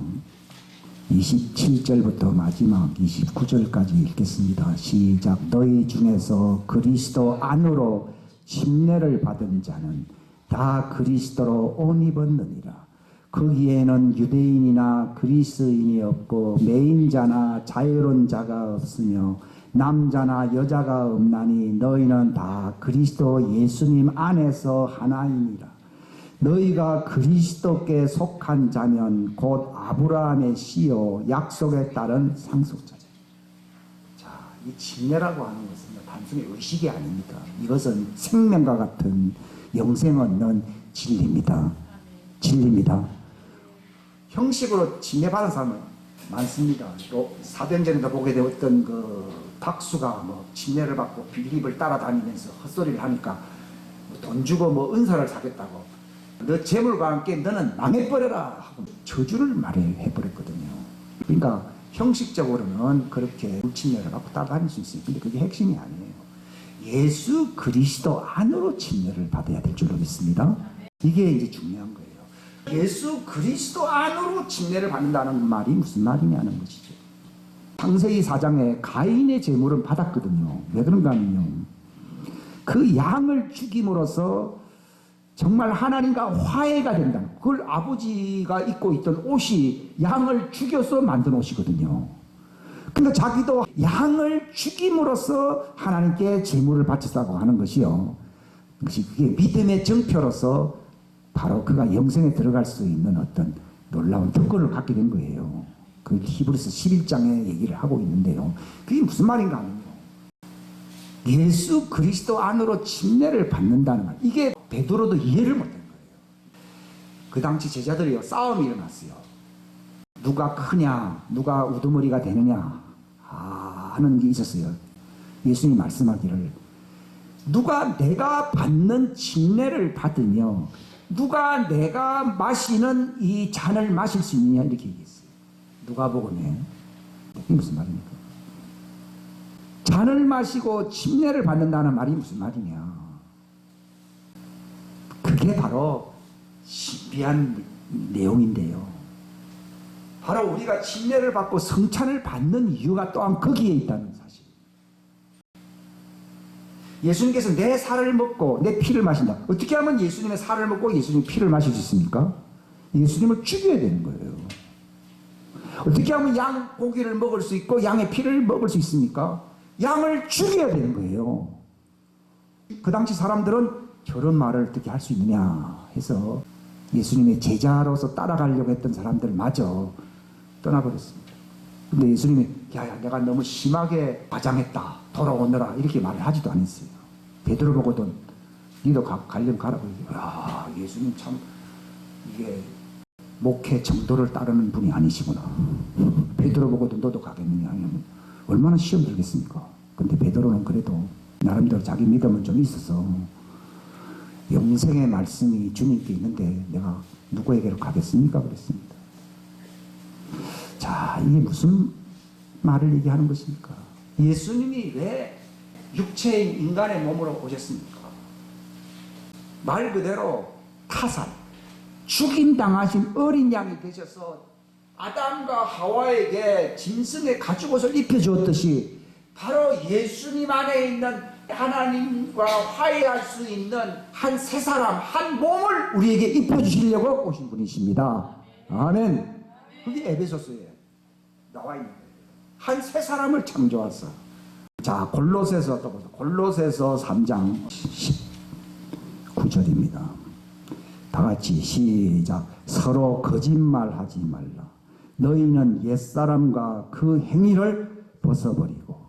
Speaker 1: 27절부터 마지막 29절까지 읽겠습니다. 시작. 너희 중에서 그리스도 안으로 침례를 받은 자는 다 그리스도로 옷 입었느니라. 거기에는 유대인이나 그리스인이 없고 매인자나 자유로운 자가 없으며 남자나 여자가 없나니 너희는 다 그리스도 예수님 안에서 하나이니라. 너희가 그리스도께 속한 자면 곧 아브라함의 씨요 약속에 따른 상속자죠. 자, 이 침례라고 하는 것은 단순히 의식이 아닙니다. 이것은 생명과 같은 영생 얻는 진리입니다. 진리입니다. 형식으로 침례받은 사람은 많습니다. 또 사도행전에도 보게 되었던 그 박수가 뭐 침례를 받고 빌립을 따라다니면서 헛소리를 하니까 돈 주고 뭐 은사를 사겠다고 너 재물과 함께 너는 망해버려라 하고 저주를 말해버렸거든요. 그러니까 형식적으로는 그렇게 불침례를 갖고 따라다닐 수 있어요. 근데 그게 핵심이 아니에요. 예수 그리스도 안으로 침례를 받아야 될 줄로 믿습니다. 이게 이제 중요한 거예요. 예수 그리스도 안으로 침례를 받는다는 말이 무슨 말이냐는 것이죠. 창세기 4장에 가인의 제물은 받았거든요. 왜 그런가 하면요, 그 양을 죽임으로써 정말 하나님과 화해가 된다. 그걸 아버지가 입고 있던 옷이 양을 죽여서 만든 옷이거든요. 그러니까 자기도 양을 죽임으로써 하나님께 제물을 바쳤다고 하는 것이요, 그게 믿음의 증표로서 바로 그가 영생에 들어갈 수 있는 어떤 놀라운 특권을 갖게 된 거예요. 그 히브리서 11장에 얘기를 하고 있는데요. 그게 무슨 말인가 하면요, 예수 그리스도 안으로 침례를 받는다는 말, 이게 베드로도 이해를 못한 거예요. 그 당시 제자들이요, 싸움이 일어났어요. 누가 크냐, 누가 우두머리가 되느냐 하는 게 있었어요. 예수님이 말씀하기를, 누가 내가 받는 침례를 받으며 누가 내가 마시는 이 잔을 마실 수 있느냐, 이렇게 얘기했어요. 누가복음에. 이게 무슨 말입니까? 잔을 마시고 침례를 받는다는 말이 무슨 말이냐, 그게 바로 신비한 내용인데요. 바로 우리가 침례를 받고 성찬을 받는 이유가 또한 거기에 있다는 사실. 예수님께서 내 살을 먹고 내 피를 마신다. 어떻게 하면 예수님의 살을 먹고 예수님의 피를 마실 수 있습니까? 예수님을 죽여야 되는 거예요. 어떻게 하면 양 고기를 먹을 수 있고 양의 피를 먹을 수 있습니까? 양을 죽여야 되는 거예요. 그 당시 사람들은 저런 말을 어떻게 할 수 있느냐 해서 예수님의 제자로서 따라가려고 했던 사람들마저 떠나버렸습니다. 근데 예수님이 야, 내가 너무 심하게 과장했다, 돌아오너라, 이렇게 말을 하지도 않았어요. 베드로 보고도 니도 가려면 가라고 얘기해요. 야, 예수님 참 이게 목회 정도를 따르는 분이 아니시구나. 베드로 보고도 너도 가겠느냐 하면 얼마나 시험 들겠습니까? 근데 베드로는 그래도 나름대로 자기 믿음은 좀 있어서, 영생의 말씀이 주님께 있는데 내가 누구에게로 가겠습니까? 그랬습니다. 자, 이게 무슨 말을 얘기하는 것입니까? 예수님이 왜 육체인 인간의 몸으로 오셨습니까? 말 그대로 타살, 죽임당하신 어린 양이 되셔서 아담과 하와에게 짐승의 가죽옷을 입혀주었듯이 바로 예수님 안에 있는 하나님과 화해할 수 있는 한 새 사람, 한 몸을 우리에게 입혀주시려고 오신 분이십니다. 아멘. 그게 에베소서에 나와 있는 거예요. 한 새 사람을 창조하사. 자, 골로새서 또 보세요. 골로새서 3장 19절입니다. 다 같이 시작. 서로 거짓말하지 말라. 너희는 옛사람과 그 행위를 벗어버리고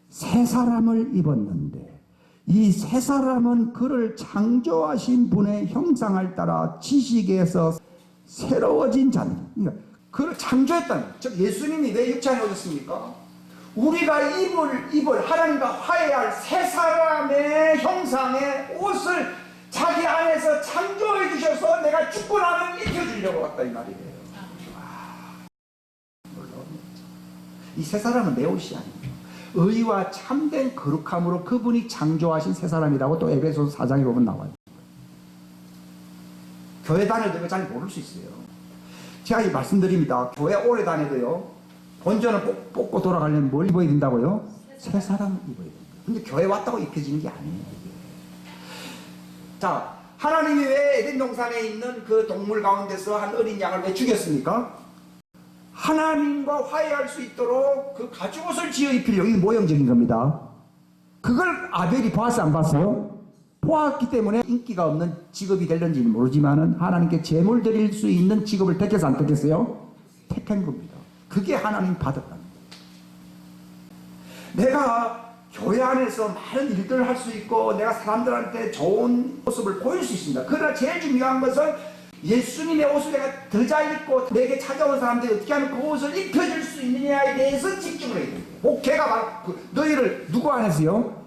Speaker 1: 새 사람을 입었는데 이 새 사람은 그를 창조하신 분의 형상을 따라 지식에서 새로워진 자들. 그러니까 그를 창조했다는, 즉 예수님이 왜 육체 안에 오셨습니까? 우리가 입을 하나님과 화해할 새 사람의 형상의 옷을 자기 안에서 창조해 주셔서 내가 죽고 나면 입혀주려고 왔다, 이 말이에요. 이 새 사람은 내 옷이 아닙니다. 의와 참된 거룩함으로 그분이 창조하신 새 사람이라고 또 에베소서 4장에 보면 나와요. 교회 다녀도 잘 모를 수 있어요. 제가 이 말씀드립니다. 교회 오래 다녀도요, 본전을 뽑고 돌아가려면 뭘 입어야 된다고요? 새 사람을 입어야 됩니다. 근데 교회 왔다고 입혀지는 게 아니에요. 이게. 자, 하나님이 왜 에덴 동산에 있는 그 동물 가운데서 한 어린 양을 왜 죽였습니까? 하나님과 화해할 수 있도록 그 가죽옷을 지어 입히려고. 이게 모형적인 겁니다. 그걸 아벨이 봤어, 안 봤어요? 보았기 때문에 인기가 없는 직업이 될는지는 모르지만은 하나님께 제물 드릴 수 있는 직업을 택해서 안 택했어요? 택한 겁니다. 그게 하나님 받았다는 거예요. 내가 교회 안에서 많은 일들을 할 수 있고 내가 사람들한테 좋은 모습을 보일 수 있습니다. 그러나 제일 중요한 것은 예수님의 옷을 내가 더 잘 입고 내게 찾아온 사람들이 어떻게 하면 그 옷을 입혀줄 수 있느냐에 대해서 집중을 해야 돼요. 목회가 바로 너희를 누구 안에서요?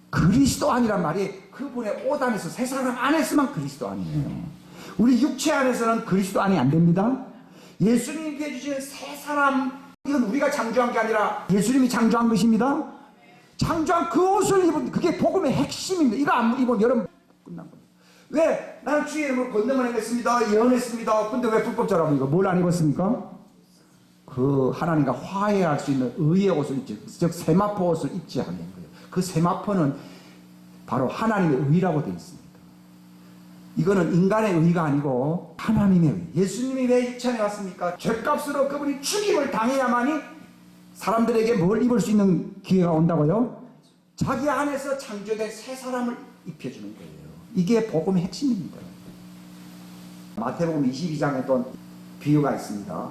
Speaker 1: 그리스도 안이란 말이 그분의 옷 안에서, 새 사람 안에서만 그리스도 안이에요. 우리 육체 안에서는 그리스도 안이 안 됩니다. 예수님께 주신 새 사람, 이건 우리가 창조한 게 아니라 예수님이 창조한 것입니다. 창조한 그 옷을 입은, 그게 복음의 핵심입니다. 이거 안 입으면 여러분 끝난 겁니다. 왜? 나는 주의 이름으로 권능을 행했습니다. 예언했습니다. 근데 왜 불법자라고 뭘 안 입었습니까? 그 하나님과 화해할 수 있는 의의 옷을 입지, 즉 세마포 옷을 입지 않는 거예요. 그 세마포는 바로 하나님의 의라고 되어 있습니다. 이거는 인간의 의가 아니고 하나님의 의. 예수님이 왜 이 천에 왔습니까? 죄값으로 그분이 죽임을 당해야만이 사람들에게 뭘 입을 수 있는 기회가 온다고요? 자기 안에서 창조된 새 사람을 입혀주는 거예요. 이게 복음의 핵심입니다. 마태복음 22장에 또 비유가 있습니다.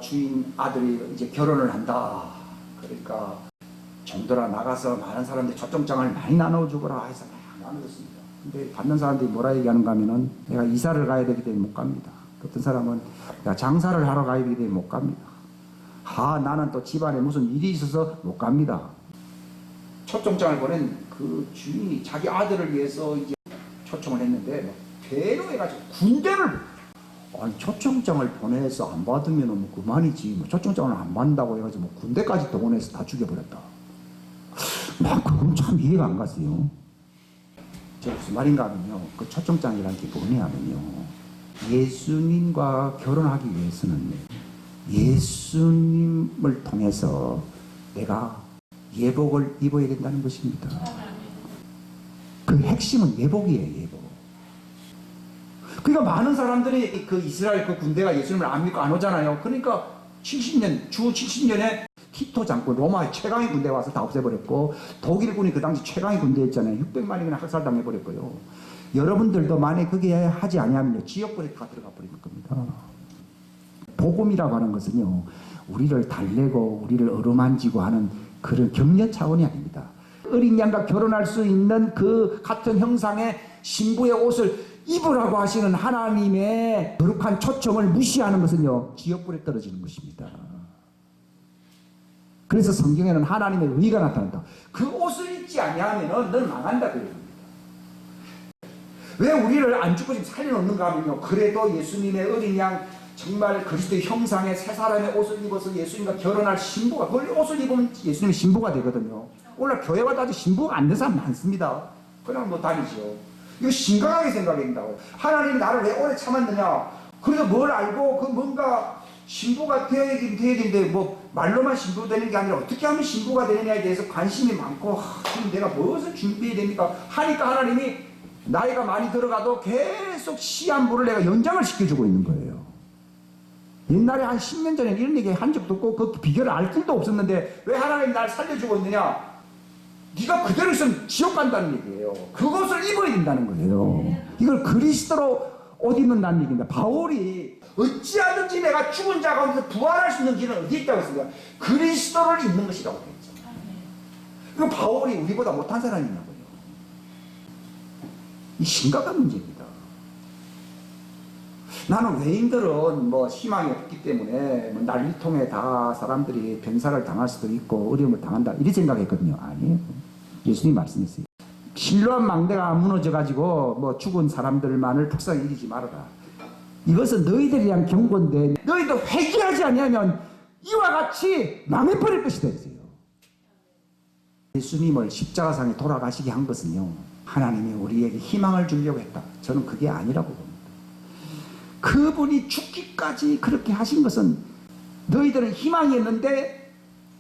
Speaker 1: 주인 아들이 이제 결혼을 한다. 그러니까 정도라 나가서 많은 사람들이 초청장을 많이 나눠주거라 해서 막 나눠줬습니다. 근데 받는 사람들이 뭐라 얘기하는가 하면은 내가 이사를 가야 되기 때문에 못 갑니다. 어떤 사람은 내가 장사를 하러 가야 되기 때문에 못 갑니다. 나는 또 집안에 무슨 일이 있어서 못 갑니다. 초청장을 보낸 그 주인이 자기 아들을 위해서 이제 초청을 했는데 막 대노해가지고 군대를, 아니 초청장을 보내서 안 받으면 뭐 그만이지, 뭐 초청장을 안 받는다고 해가지고 뭐 군대까지 동원해서 다 죽여버렸다. 막 그건 참 이해가 안 갔어요. 저 무슨 말인가 하면요, 그 초청장이라는 게 뭐냐면요, 예수님과 결혼하기 위해서는 예수님을 통해서 내가 예복을 입어야 된다는 것입니다. 그 핵심은 예복이에요, 예복. 그러니까 많은 사람들이 그 이스라엘 그 군대가 예수님을 안 믿고 안 오잖아요. 그러니까 70년, 주 70년에 티토 장군, 로마의 최강의 군대가 와서 다 없애버렸고, 독일군이 그 당시 최강의 군대였잖아요. 600만이나 학살당해버렸고요. 여러분들도 만약에 그게 하지 아니하면요, 지역불에 다 들어가 버리는 겁니다. 복음이라고 하는 것은요, 우리를 달래고 우리를 어루만지고 하는 그런 격려 차원이 아닙니다. 어린 양과 결혼할 수 있는 그 같은 형상의 신부의 옷을 입으라고 하시는 하나님의 거룩한 초청을 무시하는 것은요, 지옥불에 떨어지는 것입니다. 그래서 성경에는 하나님의 의가 나타난다. 그 옷을 입지 아니하면 넌 망한다 그럽니다. 왜 우리를 안 죽고 지금 살려놓는가 하면요, 그래도 예수님의 어린 양, 정말 그리스도의 형상의 새 사람의 옷을 입어서 예수님과 결혼할 신부가, 그 옷을 입으면 예수님의 신부가 되거든요. 오늘 교회 와도 아직 신부가 안 된 사람 많습니다. 그냥 뭐 다니죠. 이거 심각하게 생각해야 된다고. 하나님이 나를 왜 오래 참았느냐. 그래서 뭘 알고 그 뭔가 신부가 되어야긴 돼야 되는데, 뭐 말로만 신부 되는 게 아니라 어떻게 하면 신부가 되느냐에 대해서 관심이 많고, 그럼 내가 무엇을 준비해야 됩니까 하니까 하나님이 나이가 많이 들어가도 계속 시한부를 내가 연장을 시켜주고 있는 거예요. 옛날에 한 10년 전에 이런 얘기 한 적도 없고 그 비결을 알 길도 없었는데 왜 하나님이 날 살려주고 있느냐? 네가 그대로 있으면 지옥 간다는 얘기예요. 그것을 입어야 된다는 거예요. 이걸 그리스도로 옷 입는다는 얘기입니다. 바울이 어찌하든지 내가 죽은 자 가운데서 부활할 수 있는 길은 어디 있다고 했습니까? 그리스도를 입는 것이라고 했죠. 이거 바울이 우리보다 못한 사람이냐고요. 이 심각한 문제입니다. 나는 외인들은 뭐 희망이 없기 때문에 뭐 난리통에 다 사람들이 병사를 당할 수도 있고 어려움을 당한다 이렇게 생각했거든요. 아니에요. 예수님이 말씀했어요. 실로암 망대가 무너져가지고 뭐 죽은 사람들만을 불쌍히 여기지 말아라. 이것은 너희들에 대한 경고인데 너희도 회개하지 아니하면 이와 같이 망해버릴 것이다 했어요. 예수님을 십자가상에 돌아가시게 한 것은요, 하나님이 우리에게 희망을 주려고 했다. 저는 그게 아니라고 봅니다. 그분이 죽기까지 그렇게 하신 것은 너희들은 희망이었는데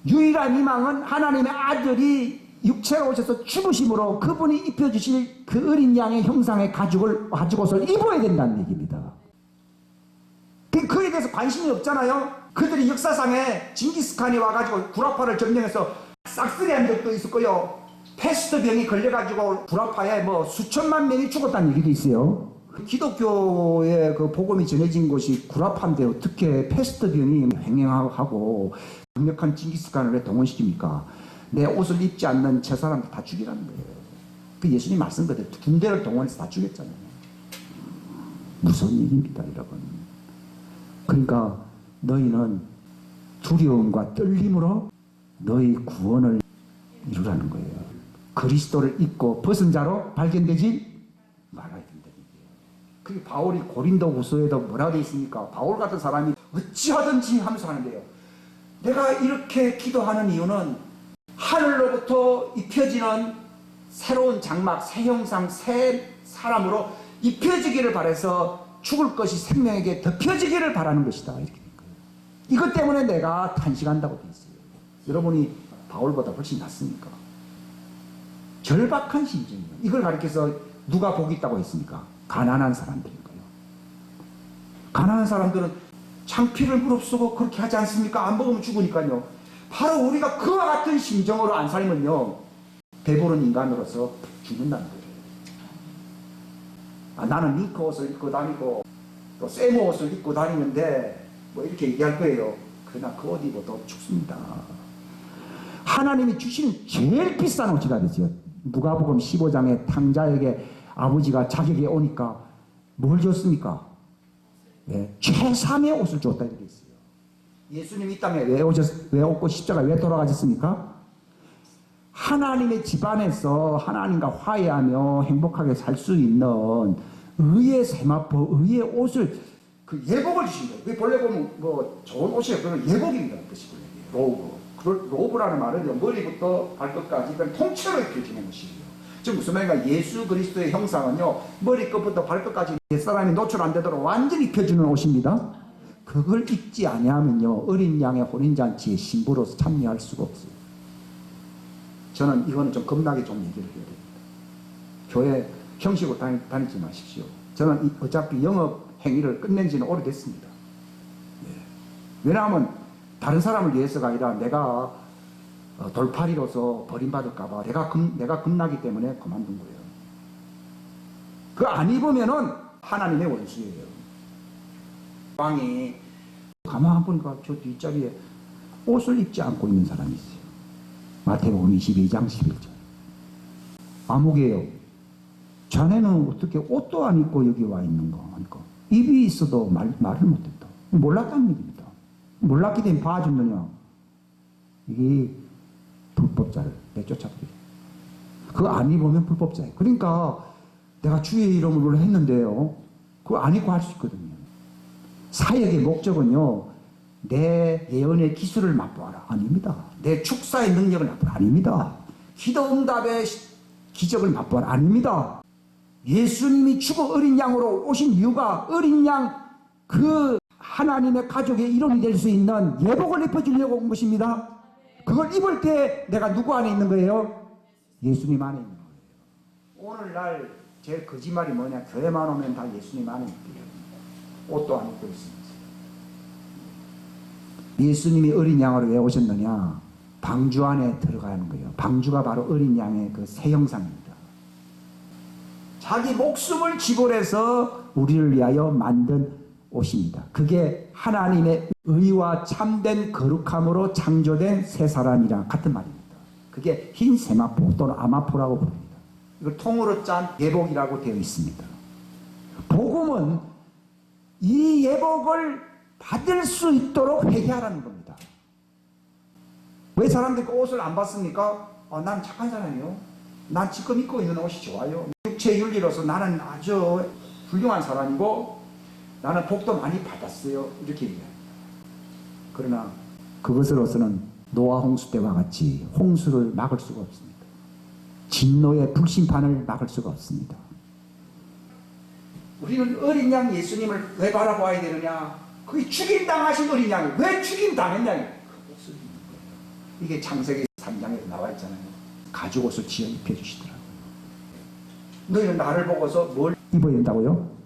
Speaker 1: 유일한 희망은 하나님의 아들이 육체로 오셔서 죽으심으로 그분이 입혀주실 그 어린 양의 형상의 가죽옷을 입어야 된다는 얘기입니다. 그에 대해서 관심이 없잖아요. 그들이 역사상에 징기스칸이 와가지고 구라파를 점령해서 싹쓸이한 적도 있었고요. 패스트 병이 걸려가지고 구라파에 뭐 수천만 명이 죽었다는 얘기도 있어요. 기독교의 그 복음이 전해진 곳이 구라파인데 어떻게 패스트 병이 횡행하고 강력한 징기스칸을 왜 동원시킵니까? 내 옷을 입지 않는 저 사람들 다 죽이라는 거예요. 그 예수님 말씀 그대로 군대를 동원해서 다 죽였잖아요. 무서운 얘기입니다, 여러분. 그러니까 너희는 두려움과 떨림으로 너희 구원을 이루라는 거예요. 그리스도를 입고 벗은 자로 발견되지 말아야 된다는 얘기예요. 그 바울이 고린도후서에도 뭐라고 되어 있습니까? 바울 같은 사람이 어찌하든지 하면서 하는데요. 내가 이렇게 기도하는 이유는 하늘로부터 입혀지는 새로운 장막, 새 형상, 새 사람으로 입혀지기를 바라서 죽을 것이 생명에게 덮여지기를 바라는 것이다. 이렇게 된 거예요. 이것 때문에 내가 탄식한다고 되어 있어요. 여러분이 바울보다 훨씬 낫습니까? 절박한 심정이에요. 이걸 가리켜서 누가 복이 있다고 했습니까? 가난한 사람들인 거예요. 가난한 사람들은 창피를 무릅쓰고 그렇게 하지 않습니까? 안 먹으면 죽으니까요. 바로 우리가 그와 같은 심정으로 안 살면요, 배부른 인간으로서 죽는다는 거예요. 나는 링크 옷을 입고 다니고 또 세무 옷을 입고 다니는데 뭐 이렇게 얘기할 거예요. 그러나 그 옷 입어도 죽습니다. 하나님이 주시는 제일 비싼 옷이라 그랬어요. 누가복음 15장에 탕자에게 아버지가 자격에 오니까 뭘 줬습니까? 네, 최상의 옷을 줬다 이렇게 있어요. 예수님이 이 땅에 왜 오고 십자가 왜 돌아가셨습니까? 하나님의 집안에서 하나님과 화해하며 행복하게 살 수 있는 의의 세마포, 의의 옷을, 그 예복을 주신 거예요. 그게 본래 보면 뭐 좋은 옷이에요. 그건 예복입니다. 뜻이 로브. 로브라는 말은 머리부터 발끝까지 통째로 입혀지는 것이에요. 즉 무슨 말인가? 예수 그리스도의 형상은요, 머리끝부터 발끝까지 옛사람이 노출 안 되도록 완전히 입혀주는 옷입니다. 그걸 입지 아니하면요, 어린 양의 혼인잔치의 신부로서 참여할 수가 없어요. 저는 이거는 좀 겁나게 좀 얘기를 해야 됩니다. 교회 형식으로 다니지 마십시오. 저는 어차피 영업 행위를 끝낸 지는 오래됐습니다. 예. 왜냐하면 다른 사람을 위해서가 아니라 내가 돌팔이로서 버림받을까봐 내가 겁나기 때문에 그만둔 거예요. 그거 안 입으면은 하나님의 원수예요. 왕이 가만 보니까 저 뒷자리에 옷을 입지 않고 있는 사람이 있어요. 마태복음 22장 11절. 아무개요. 자네는 어떻게 옷도 안 입고 여기 와 있는가 하니까 입이 있어도 말을 못했다. 몰랐다는 얘기입니다. 몰랐기 때문에 봐줬느냐. 이게 불법자를 내쫓아버려요. 그거 안 입으면 불법자예요. 그러니까 내가 주의 이름으로 했는데요, 그거 안 입고 할 수 있거든요. 사역의 목적은요, 내 예언의 기술을 맛보아라. 아닙니다. 내 축사의 능력을 맛보아라. 아닙니다. 기도 응답의 기적을 맛보아라. 아닙니다. 예수님이 죽어 어린 양으로 오신 이유가 어린 양 그 하나님의 가족의 이름이 될 수 있는 예복을 입혀주려고 온 것입니다. 그걸 입을 때 내가 누구 안에 있는 거예요? 예수님 안에 있는 거예요. 오늘날 제일 거짓말이 뭐냐? 교회만 오면 다 예수님 안에 있대요. 옷도 안 입고 있습니다. 예수님이 어린 양으로 왜 오셨느냐? 방주 안에 들어가는 거예요. 방주가 바로 어린 양의 그 새 형상입니다. 자기 목숨을 지불해서 우리를 위하여 만든 옷입니다. 그게 하나님의 의와 참된 거룩함으로 창조된 새 사람이랑 같은 말입니다. 그게 흰 세마포 또는 아마포라고 부릅니다. 이걸 통으로 짠 예복이라고 되어 있습니다. 복음은 이 예복을 받을 수 있도록 회개하라는 겁니다. 왜 사람들이 옷을 안 받습니까? 난 착한 사람이요. 난 지금 입고 있는 옷이 좋아요. 육체 윤리로서 나는 아주 훌륭한 사람이고 나는 복도 많이 받았어요. 이렇게 얘기합니다. 그러나 그것으로서는 노아 홍수 때와 같이 홍수를 막을 수가 없습니다. 진노의 불심판을 막을 수가 없습니다. 우리는 어린 양 예수님을 왜 바라봐야 되느냐? 그게 죽임당하신 어린 양이 왜 죽임당했냐? 그 옷을 입는 거예요. 이게 창세기 3장에 나와 있잖아요. 가죽 옷을 지어 입혀주시더라고요. 너희는 나를 보고서 뭘 입어야 된다고요?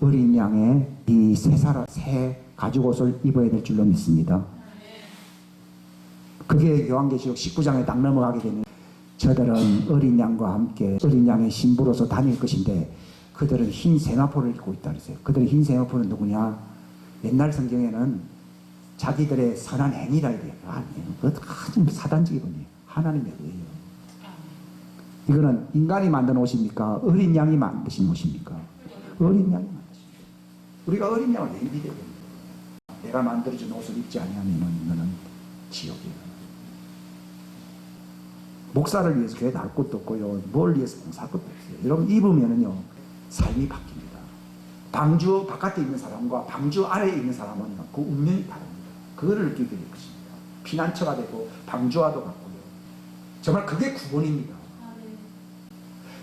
Speaker 1: 어린 양의 이 새 가죽 옷을 입어야 될 줄로 믿습니다. 그게 요한계시록 19장에 딱 넘어가게 되면 저들은 어린 양과 함께 어린 양의 신부로서 다닐 것인데 그들은 흰 세마포를 입고 있다 그랬어요. 그들의 흰 세마포는 누구냐? 옛날 성경에는 자기들의 선한 행위라 이래요. 아니에요. 그것도 아주 사단적이군요. 하나님의 의예요. 이거는 인간이 만든 옷입니까? 어린 양이 만드신 옷입니까? 어린 양이 만드신 옷. 우리가 어린 양을 왜 믿어야 됩니까? 내가 만들어준 옷을 입지 아니하면 이거는 지옥이에요. 목사를 위해서 교회 날 곳도 없고요. 뭘 위해서 봉사할 것도 없어요. 여러분 입으면은요 삶이 바뀝니다. 방주 바깥에 있는 사람과 방주 아래에 있는 사람은 그 운명이 다릅니다. 그거를 느끼게 될 것입니다. 피난처가 되고 방주와도 같고요. 정말 그게 구원입니다.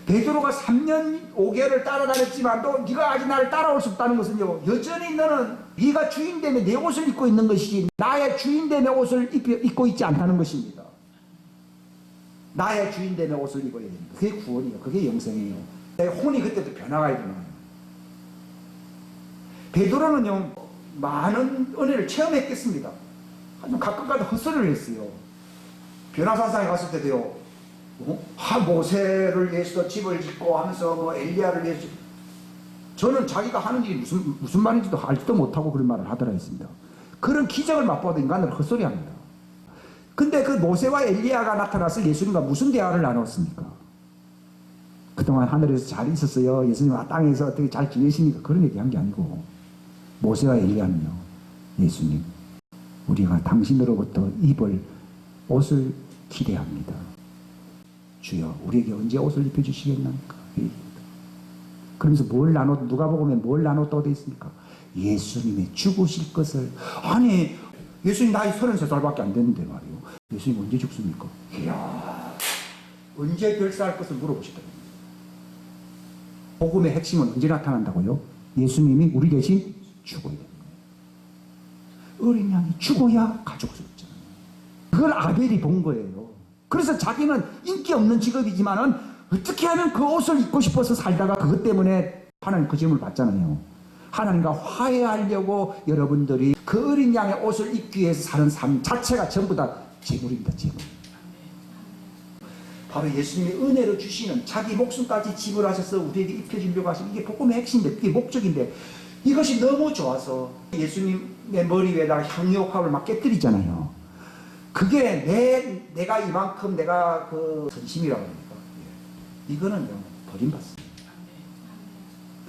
Speaker 1: 베드로가 3년 5개월을 따라다녔지만도 네가 아직 나를 따라올 수 없다는 것은요, 여전히 너는 네가 주인됨에 내 옷을 입고 있는 것이지 나의 주인됨의 옷을 입고 있지 않다는 것입니다. 나의 주인됨의 옷을 입어야 됩니다. 그게 구원이에요. 그게 영생이에요. 내 혼이 그때도 변화가 일어나요. 베드로는요, 많은 은혜를 체험했겠습니다. 아주 가끔가다 헛소리를 했어요. 변화산상에 갔을 때도요, 모세를 위해서 집을 짓고 하면서 뭐 엘리야를 위해서, 저는 자기가 하는 일이 무슨 말인지도 알지도 못하고 그런 말을 하더라 했습니다. 그런 기적을 맛보아도 인간들은 헛소리합니다. 근데 그 모세와 엘리야가 나타나서 예수님과 무슨 대화를 나눴습니까? 그동안 하늘에서 잘 있었어요, 예수님 땅에서 어떻게 잘 지내십니까? 그런 얘기한 게 아니고, 모세와 엘리야는요, 예수님, 우리가 당신으로부터 입을 옷을 기대합니다. 주여, 우리에게 언제 옷을 입혀주시겠나니까? 그러면서 뭘 나눴, 누가복음에 뭘 나눴다고 되어 있습니까? 예수님의 죽으실 것을. 아니, 예수님 나이 33살밖에 안 됐는데 말이요, 예수님 언제 죽습니까? 이야, 언제 별사할 것을 물어보시더라고요. 복음의 핵심은 언제 나타난다고요? 예수님이 우리 대신 죽어야 됩니다. 어린 양이 죽어야 가족을 줬잖아요. 그걸 아벨이 본 거예요. 그래서 자기는 인기 없는 직업이지만은 어떻게 하면 그 옷을 입고 싶어서 살다가 그것 때문에 하나님 그 질문을 받잖아요. 하나님과 화해하려고 여러분들이 그 어린 양의 옷을 입기 위해서 사는 삶 자체가 전부 다 재물입니다. 재물. 바로 예수님이 은혜로 주시는 자기 목숨까지 지불하셔서 우리에게 입혀주려고 하시는 이게 복음의 핵심인데, 그게 목적인데, 이것이 너무 좋아서 예수님의 머리 위에다가 향유옥합을 막 깨뜨리잖아요. 그게 내가 이만큼 내가 그 선심이라고 합니까? 이거는요, 버림받습니다.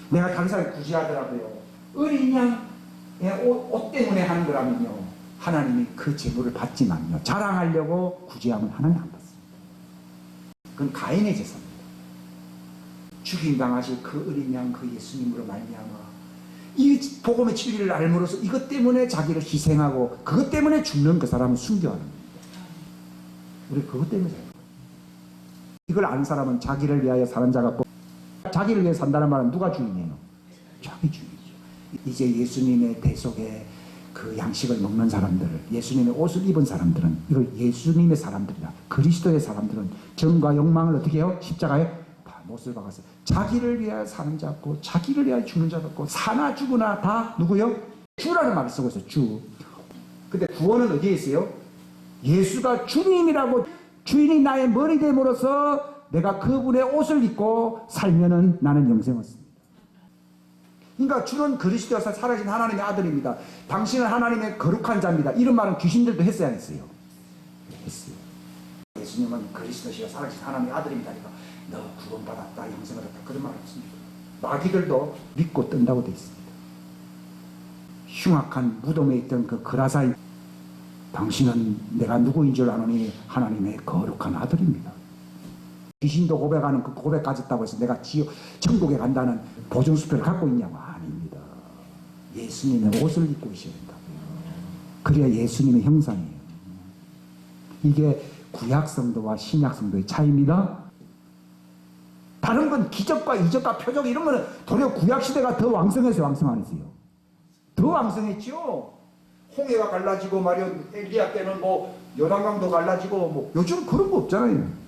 Speaker 1: 내가 다른 사람이 구제하더라고요, 어린 양의 옷 때문에 하는 거라면요, 하나님이 그 재물을 받지만요, 자랑하려고 구제하면 하나님 안 받습니다. 그건 가인의 제사입니다. 죽임당하실 그 어린 양, 그 예수님으로 말미암아 이 복음의 진리를 알므로써 이것 때문에 자기를 희생하고 그것 때문에 죽는 그 사람은 순교하는 겁니다. 우리 그것 때문에 살아요. 이걸 아는 사람은 자기를 위하여 사는 자 같고, 자기를 위해 산다는 말은 누가 주인이에요? 자기 주인이죠. 이제 예수님의 대속에 그 양식을 먹는 사람들, 예수님의 옷을 입은 사람들은 이걸 예수님의 사람들이다. 그리스도의 사람들은 정과 욕망을 어떻게 해요? 십자가에 다 못을 박아서 자기를 위하여 사는 자 같고 자기를 위하여 죽는 자 같고, 사나 죽으나 다 누구요? 주라는 말을 쓰고 있어요. 주. 근데 구원은 어디에 있어요? 예수가 주님이라고, 주인이 나의 머리 됨으로써 내가 그분의 옷을 입고 살면은 나는 영생을 얻습니다. 그러니까 주는 그리스도여서 살아진 하나님의 아들입니다. 당신은 하나님의 거룩한 자입니다. 이런 말은 귀신들도 했어야 했어요. 했어요. 예수님은 그리스도시여 살아진 하나님의 아들입니다. 그러니까 너 구원받았다, 영생을 얻었다, 그런 말 없습니다. 마귀들도 믿고 뜬다고 되어 있습니다. 흉악한 무덤에 있던 그 그라사이, 당신은 내가 누구인 줄 아노니 하나님의 거룩한 아들입니다. 귀신도 고백하는 그 고백까지 있다고 해서 내가 천국에 간다는 보증수표를 갖고 있냐고? 아닙니다. 예수님의 옷을 입고 있어야 된다고요. 그래야 예수님의 형상이에요. 이게 구약성도와 신약성도의 차이입니다. 다른 건 기적과 이적과 표적 이런 거는 도리어 구약시대가 더 왕성해서 왕성 안 했어요. 더 왕성했죠. 홍해가 갈라지고 말이야, 엘리야 때는 뭐 요단강도 갈라지고 뭐, 요즘 그런 거 없잖아요.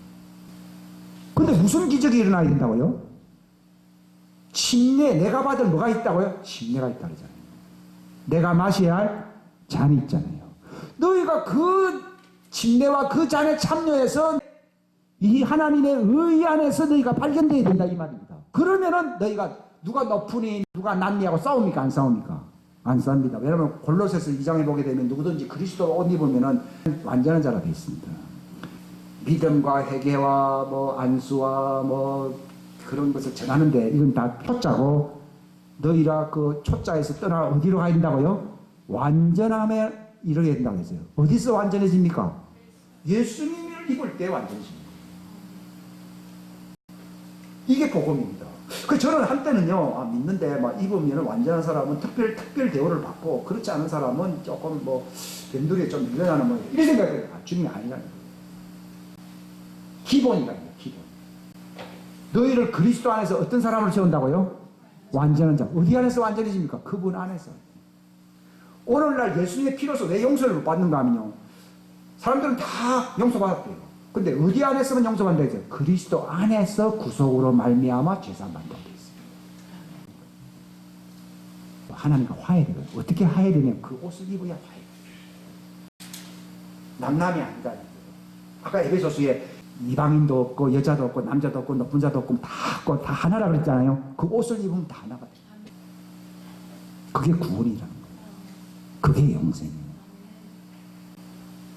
Speaker 1: 근데 무슨 기적이 일어나야 된다고요? 침례, 내가 받을 뭐가 있다고요? 침례가 있다 그러잖아요. 내가 마셔야 할 잔이 있잖아요. 너희가 그 침례와 그 잔에 참여해서 이 하나님의 의 안에서 너희가 발견되어야 된다 이 말입니다. 그러면은 너희가 누가 높으니 누가 낮냐고 싸웁니까? 안 싸웁니까? 안 싸웁니다. 왜냐하면 골로새서 2장에 보게 되면 누구든지 그리스도 옷 입으면은 완전한 자가 되어 있습니다. 믿음과 회개와 뭐 안수와 뭐 그런 것을 전하는데 이건 다 초자고, 너희가 그 초자에서 떠나 어디로 가야 된다고요? 완전함에 이르게 된다고 했어요. 어디서 완전해집니까? 예수님을 입을 때 완전해집니다. 이게 복음입니다. 그 저는 한때는요, 믿는데 막 입으면 완전한 사람은 특별 대우를 받고 그렇지 않은 사람은 조금 뭐 변두리에 좀 밀려나는 뭐 이런 생각을 주님이 아니라는 거예요. 기본이라는 거예요. 기본. 너희를 그리스도 안에서 어떤 사람을 세운다고요? 완전한 자. 어디 안에서 완전해집니까? 그분 안에서. 오늘날 예수님의 피로서 왜 용서를 못 받는가 하면요, 사람들은 다 용서받았대요. 근데 어디 안에서만 용서받는다 했어요? 그리스도 안에서 구속으로 말미암아 죄사받는다고 되어 있습니다. 하나님과 화해를 어떻게 화해되냐면 그 옷을 입어야 화해. 남남이 아니다. 아까 에베소서에 이방인도 없고 여자도 없고 남자도 없고 높은 자도 없고 다 하나라 그랬잖아요. 그 옷을 입으면 다 하나가 돼요. 그게 구원이라는 거예요. 그게 영생이에요.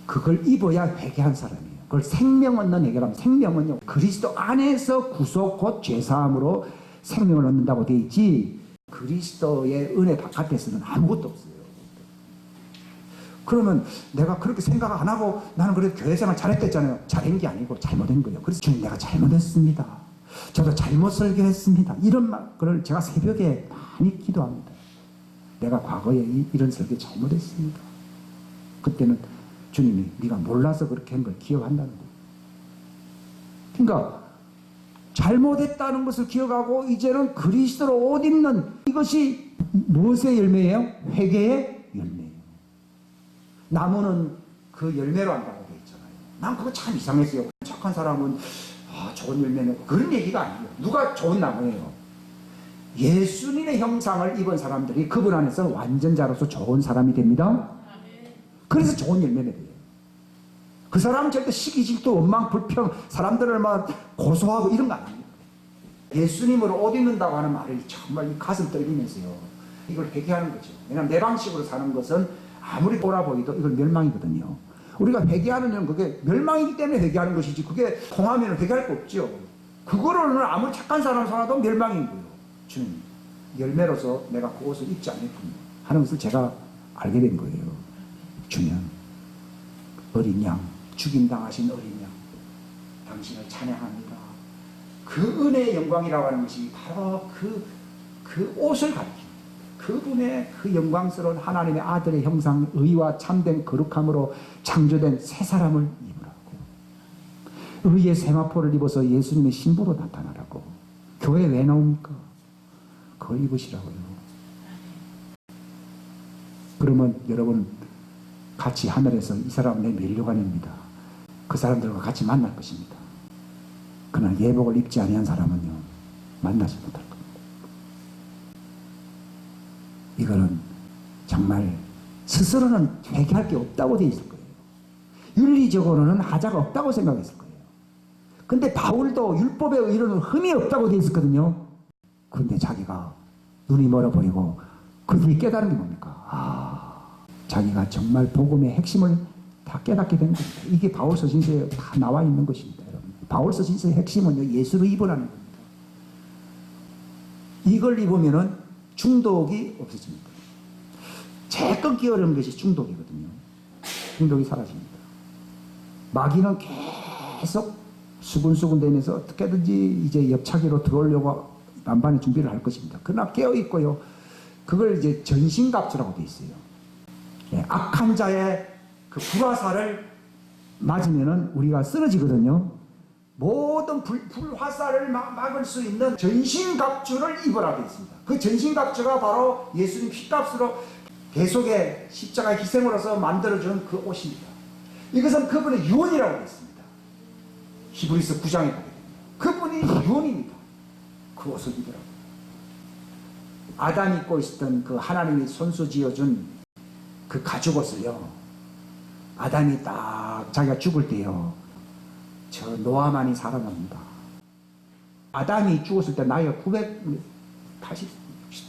Speaker 1: 그걸 입어야 회개한 사람이에요. 그걸 생명 얻는 회개라면, 생명은요 그리스도 안에서 구속 곧 죄사함으로 생명을 얻는다고 되어 있지, 그리스도의 은혜 바깥에서는 아무것도 없어요. 그러면 내가 그렇게 생각 안 하고 나는 그래도 교회생활 잘했댔잖아요. 잘한 게 아니고 잘못한 거예요. 그래서 주님, 내가 잘못했습니다. 저도 잘못 설교했습니다. 이런 말을 제가 새벽에 많이 기도합니다. 내가 과거에 이런 설교 잘못했습니다. 그때는 주님이 네가 몰라서 그렇게 한 걸 기억한다는 거예요. 그러니까 잘못했다는 것을 기억하고 이제는 그리스도로 옷 입는, 이것이 무엇의 열매예요? 회개의 열매예요. 나무는 그 열매로 한다고 되어 있잖아요. 난 그거 참 이상했어요. 착한 사람은 좋은 열매는, 그런 얘기가 아니에요. 누가 좋은 나무예요? 예수님의 형상을 입은 사람들이 그분 안에서 완전자로서 좋은 사람이 됩니다. 그래서 좋은 열매가 돼요. 그 사람은 절대 시기, 질투, 원망, 불평, 사람들을 막 고소하고 이런 거 아닙니다. 예수님으로 옷 입는다고 하는 말을 정말 가슴 떨리면서요, 이걸 회개하는 거죠. 왜냐하면 내 방식으로 사는 것은 아무리 옳아 보이도 이건 멸망이거든요. 우리가 회개하는 건 그게 멸망이기 때문에 회개하는 것이지, 그게 통하면 회개할 거 없죠. 그거로는 아무리 착한 사람 살아도 멸망인 거예요. 주님, 열매로서 내가 그 옷을 입지 않았군요 하는 것을 제가 알게 된 거예요. 주님, 어린 양, 죽임당하신 어린 양, 당신을 찬양합니다. 그 은혜의 영광이라고 하는 것이 바로 그 옷을 가리킵니다. 그분의 그 영광스러운 하나님의 아들의 형상, 의와 참된 거룩함으로 창조된 새 사람을 입으라고. 의의 세마포를 입어서 예수님의 신부로 나타나라고. 교회 왜 나옵니까? 그걸 입으시라고요. 그러면 여러분 같이 하늘에서 이 사람 내 면류관입니다. 그 사람들과 같이 만날 것입니다. 그러나 예복을 입지 아니한 사람은요, 만나지 못할 겁니다. 이거는 정말 스스로는 회개할 게 없다고 되어 있을 거예요. 윤리적으로는 하자가 없다고 생각했을 거예요. 근데 바울도 율법에 의로는 흠이 없다고 되어 있었거든요. 근데 자기가 눈이 멀어버리고 그 뒤에 깨달은 게 뭡니까? 자기가 정말 복음의 핵심을 다 깨닫게 된 겁니다. 이게 바울서 진서에 다 나와 있는 것입니다. 여러분. 바울서 진서의 핵심은요, 예수를 입으라는 겁니다. 이걸 입으면은 중독이 없어집니다. 제일 끊기 어려운 것이 중독이거든요. 중독이 사라집니다. 마귀는 계속 수근수근 대면서 어떻게든지 이제 옆차기로 들어오려고 만반의 준비를 할 것입니다. 그러나 깨어있고요, 그걸 이제 전신갑주라고 되어 있어요. 악한 자의 그 불화살을 맞으면은 우리가 쓰러지거든요. 모든 불화살을 막을 수 있는 전신갑주를 입으라 되어 있습니다. 그 전신갑주가 바로 예수님 피값으로 대속의 십자가 희생으로서 만들어준 그 옷입니다. 이것은 그분의 유언이라고 되어 있습니다. 히브리서 9장에 보게 됩니다. 그분이 유언입니다. 그 옷을 입으라고. 아담이 입고 있었던 그 하나님이 손수 지어준 그 가죽옷을요, 아담이 딱 자기가 죽을 때요, 저 노아만이 살아납니다. 아담이 죽었을 때 나이가 980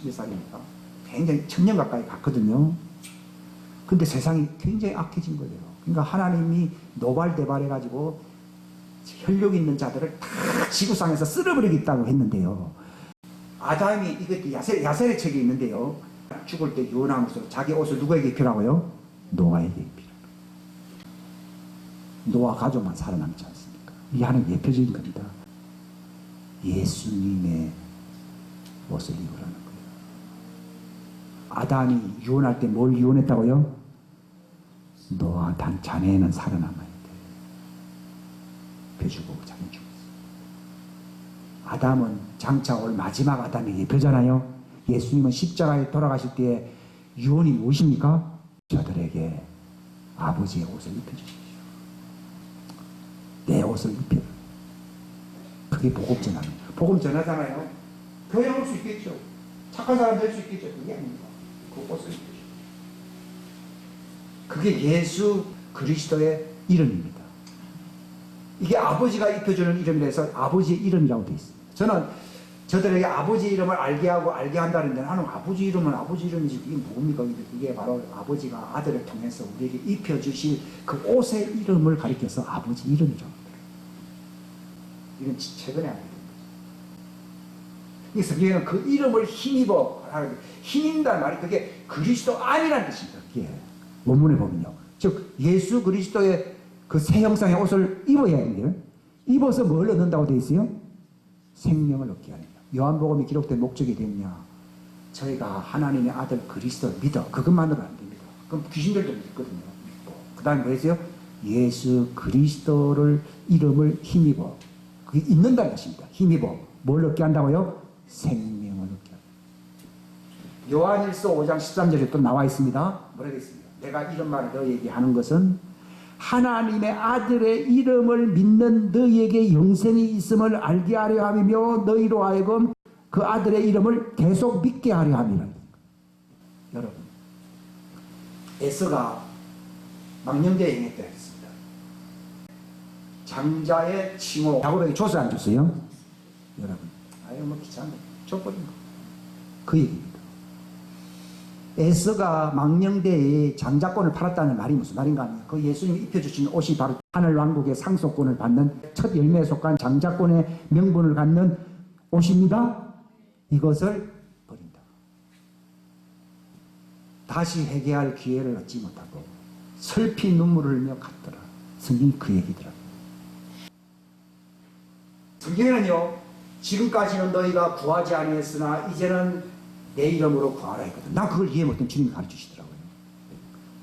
Speaker 1: 몇 살입니까? 굉장히 1000년 가까이 갔거든요. 근데 세상이 굉장히 악해진 거예요. 그러니까 하나님이 노발대발해가지고 혈육 있는 자들을 다 지구상에서 쓸어버리겠다고 했는데요, 아담이 이것도 야셀의 책이 있는데요, 죽을 때 유언하면서 자기 옷을 누구에게 입히라고요? 노아에게 입히라고. 노아 가족만 살아남지 않습니까? 이 하나님 예표적인 겁니다. 예수님의 옷을 입으라는 거예요. 아담이 유언할 때 뭘 유언했다고요? 너와 단 자네는 살아남아야 돼. 벼주고 자기 죽었어. 아담은 장차 올 마지막 아담에게 벼잖아요. 예수님은 십자가에 돌아가실 때 유언이 무엇입니까? 저들에게 아버지의 옷을 입혀주십시오. 내 옷을 입혀. 그게 복음 전하는 거예요. 복음 전하잖아요. 교회 올 수 있겠죠. 착한 사람 될 수 있겠죠. 그게 아닙니다. 그 옷을 입혀주십시오. 그게 예수 그리스도의 이름입니다. 이게 아버지가 입혀주는 이름이라서 아버지의 이름이라고 되어 있습니다. 저는 저들에게 아버지 이름을 알게 하고 알게 한다는데 나는 아버지 이름은 아버지 이름이지 그게 뭡니까? 그게 바로 아버지가 아들을 통해서 우리에게 입혀주실 그 옷의 이름을 가리켜서 아버지 이름이라고 합니다. 이건 최근에 알게 된 거죠. 성경에는 그 이름을 힘입어 힘입는다는 말이 그게 그리스도 안이라는 뜻입니다. 그게 원문에 보면요. 즉 예수 그리스도의 그 새 형상의 옷을 입어야 하는데요. 입어서 뭘 얻는다고 되어 있어요? 생명을 얻게 하느냐. 요한복음에 기록된 목적이 되느냐. 저희가 하나님의 아들 그리스도를 믿어. 그것만으로 안 됩니다. 그럼 귀신들도 믿거든요. 그 다음에 뭐였어요? 예수 그리스도를 이름을 힘입어. 그게 있는다는 것입니다. 힘입어. 뭘 얻게 한다고요? 생명을 얻게 한다. 요한일서 5장 13절에 또 나와 있습니다. 뭐라고 했습니다. 내가 이런 말을 너희에게 하는 것은 하나님의 아들의 이름을 믿는 너희에게 영생이 있음을 알게 하려 함이며 너희로 하여금 그 아들의 이름을 계속 믿게 하려 함이라. 여러분, 에서가 망령되에 행했다 했습니다. 장자의 칭호 야곱에게 줬어요, 안 줬어요? 여러분, 아유 뭐 귀찮네. 줘버린 거. 그 얘기입니다. 에서가 망령대에 장자권을 팔았다는 말이 무슨 말인가 하면 그 예수님이 입혀주신 옷이 바로 하늘왕국의 상속권을 받는 첫 열매에 속한 장자권의 명분을 갖는 옷입니다. 이것을 버린다. 다시 회개할 기회를 얻지 못하고 슬피 눈물을 흘며 갔더라. 성경이 그 얘기더라고요. 성경에는요, 지금까지는 너희가 구하지 아니했으나 이제는 내 이름으로 구하라 했거든. 나 그걸 이해 못한 주님이 가르치시더라고요.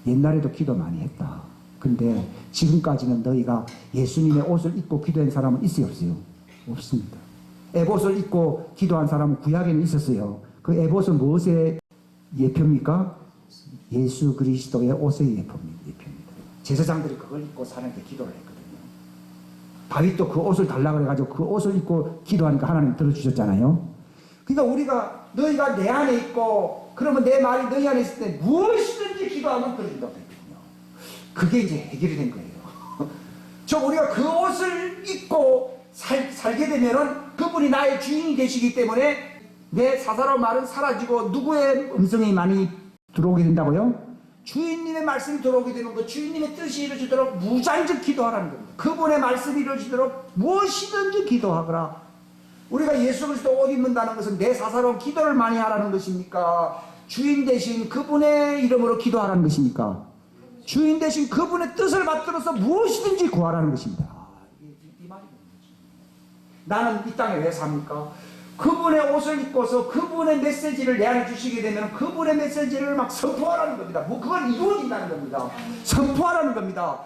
Speaker 1: 옛날에도 기도 많이 했다. 근데 지금까지는 너희가 예수님의 옷을 입고 기도한 사람은 있어요, 없어요? 없습니다. 에봇을 입고 기도한 사람은 구약에는 있었어요. 그 에봇은 무엇의 예표입니까? 예수 그리스도의 옷의 예표입니다. 제사장들이 그걸 입고 사는데 기도를 했거든요. 다윗도 그 옷을 달라고 해가지고 그 옷을 입고 기도하니까 하나님 들어주셨잖아요. 그러니까 우리가 너희가 내 안에 있고 그러면 내 말이 너희 안에 있을 때 무엇이든지 기도하면 들어준다고 했거든요. 그게 이제 해결이 된 거예요. 우리가 그 옷을 입고 살게 되면은 그분이 나의 주인이 되시기 때문에 내 사사로운 말은 사라지고 누구의 음성이 많이 들어오게 된다고요? 주인님의 말씀이 들어오게 되면 그 주인님의 뜻이 이루어지도록 무잔적 기도하라는 겁니다. 그분의 말씀이 이루어지도록 무엇이든지 기도하거라. 우리가 예수 그리스도 옷 입는다는 것은 내 사사로운 기도를 많이 하라는 것입니까? 주인 대신 그분의 이름으로 기도하라는 것입니까? 주인 대신 그분의 뜻을 받들어서 무엇이든지 구하라는 것입니다. 이 말이 나는 이 땅에 왜 삽니까? 그분의 옷을 입고서 그분의 메시지를 내 안에 주시게 되면 그분의 메시지를 막 선포하라는 겁니다. 뭐 그건 이루어진다는 겁니다. 선포하라는 겁니다.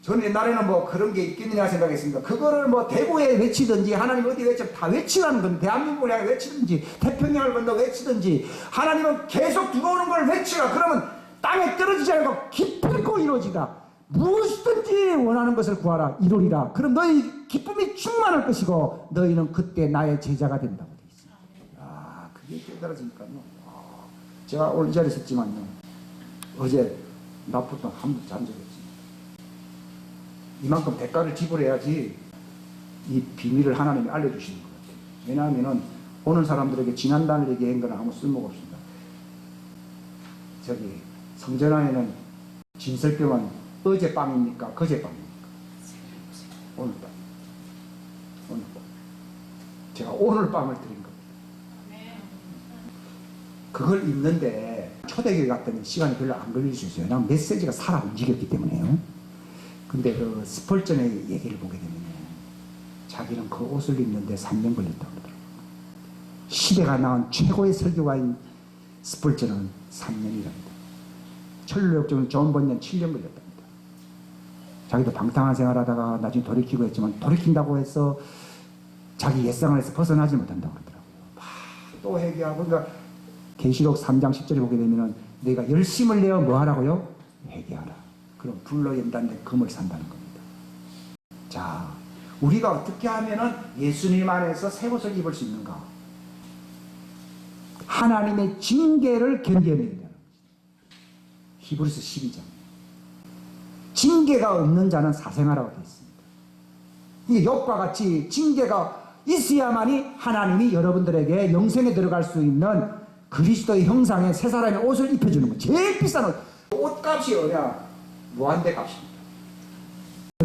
Speaker 1: 저는 옛날에는 뭐 그런 게 있겠느냐 생각했습니다. 그거를 뭐 대구에 외치든지 하나님 어디 외치면 다 외치라는 겁니다. 대한민국을 향해 외치든지 태평양을 건너 외치든지 하나님은 계속 들어오는 걸 외치라. 그러면 땅에 떨어지지 않고 기쁘고 이루어지다. 무엇이든지 원하는 것을 구하라. 이루리라. 그럼 너희 기쁨이 충만할 것이고 너희는 그때 나의 제자가 된다고 되어 있습니다. 아, 그게 깨달아지니까요. 제가 오늘 이 자리에 있었지만요. 어제 낮부터 한번 잔 적이 없습니다. 이만큼 대가를 지불해야지 이 비밀을 하나님이 알려주시는 것 같아요. 왜냐하면 오는 사람들에게 지난단을 얘기한 건 아무 쓸모가 없습니다. 저기 성전안에는 진설병은 어젯밤입니까? 그젯밤입니까? 오늘 밤. 오늘 밤. 제가 오늘 밤을 드린 겁니다. 그걸 읽는데 초대교회 갔더니 시간이 별로 안 걸릴 수 있어요. 왜냐하면 메시지가 살아 움직였기 때문에요. 근데 그 스펄전의 얘기를 보게 되면 자기는 그 옷을 입는데 3년 걸렸다고 그러더라고요. 시대가 낳은 최고의 설교가인 스펄전은 3년이랍니다. 천로역정은 존 번년 7년 걸렸답니다. 자기도 방탕한 생활하다가 나중에 돌이키고 했지만 돌이킨다고 해서 자기 옛생활에서 벗어나지 못한다고 그러더라고요. 또 회개하고. 그러니까 계시록 3장 10절에 보게 되면은 내가 열심을 내어 뭐 하라고요? 회개하라. 그럼 불로 연단된 금을 산다는 겁니다. 자, 우리가 어떻게 하면은 예수님 안에서 새 옷을 입을 수 있는가? 하나님의 징계를 견뎌내야 된다는 거죠. 히브리서 12장. 징계가 없는 자는 사생아라고 되어 있습니다. 이게 욥과 같이 징계가 있어야만이 하나님이 여러분들에게 영생에 들어갈 수 있는 그리스도의 형상의 새 사람의 옷을 입혀주는 거예요. 제일 비싼 옷. 옷값이 어냐? 무한대 값입니다.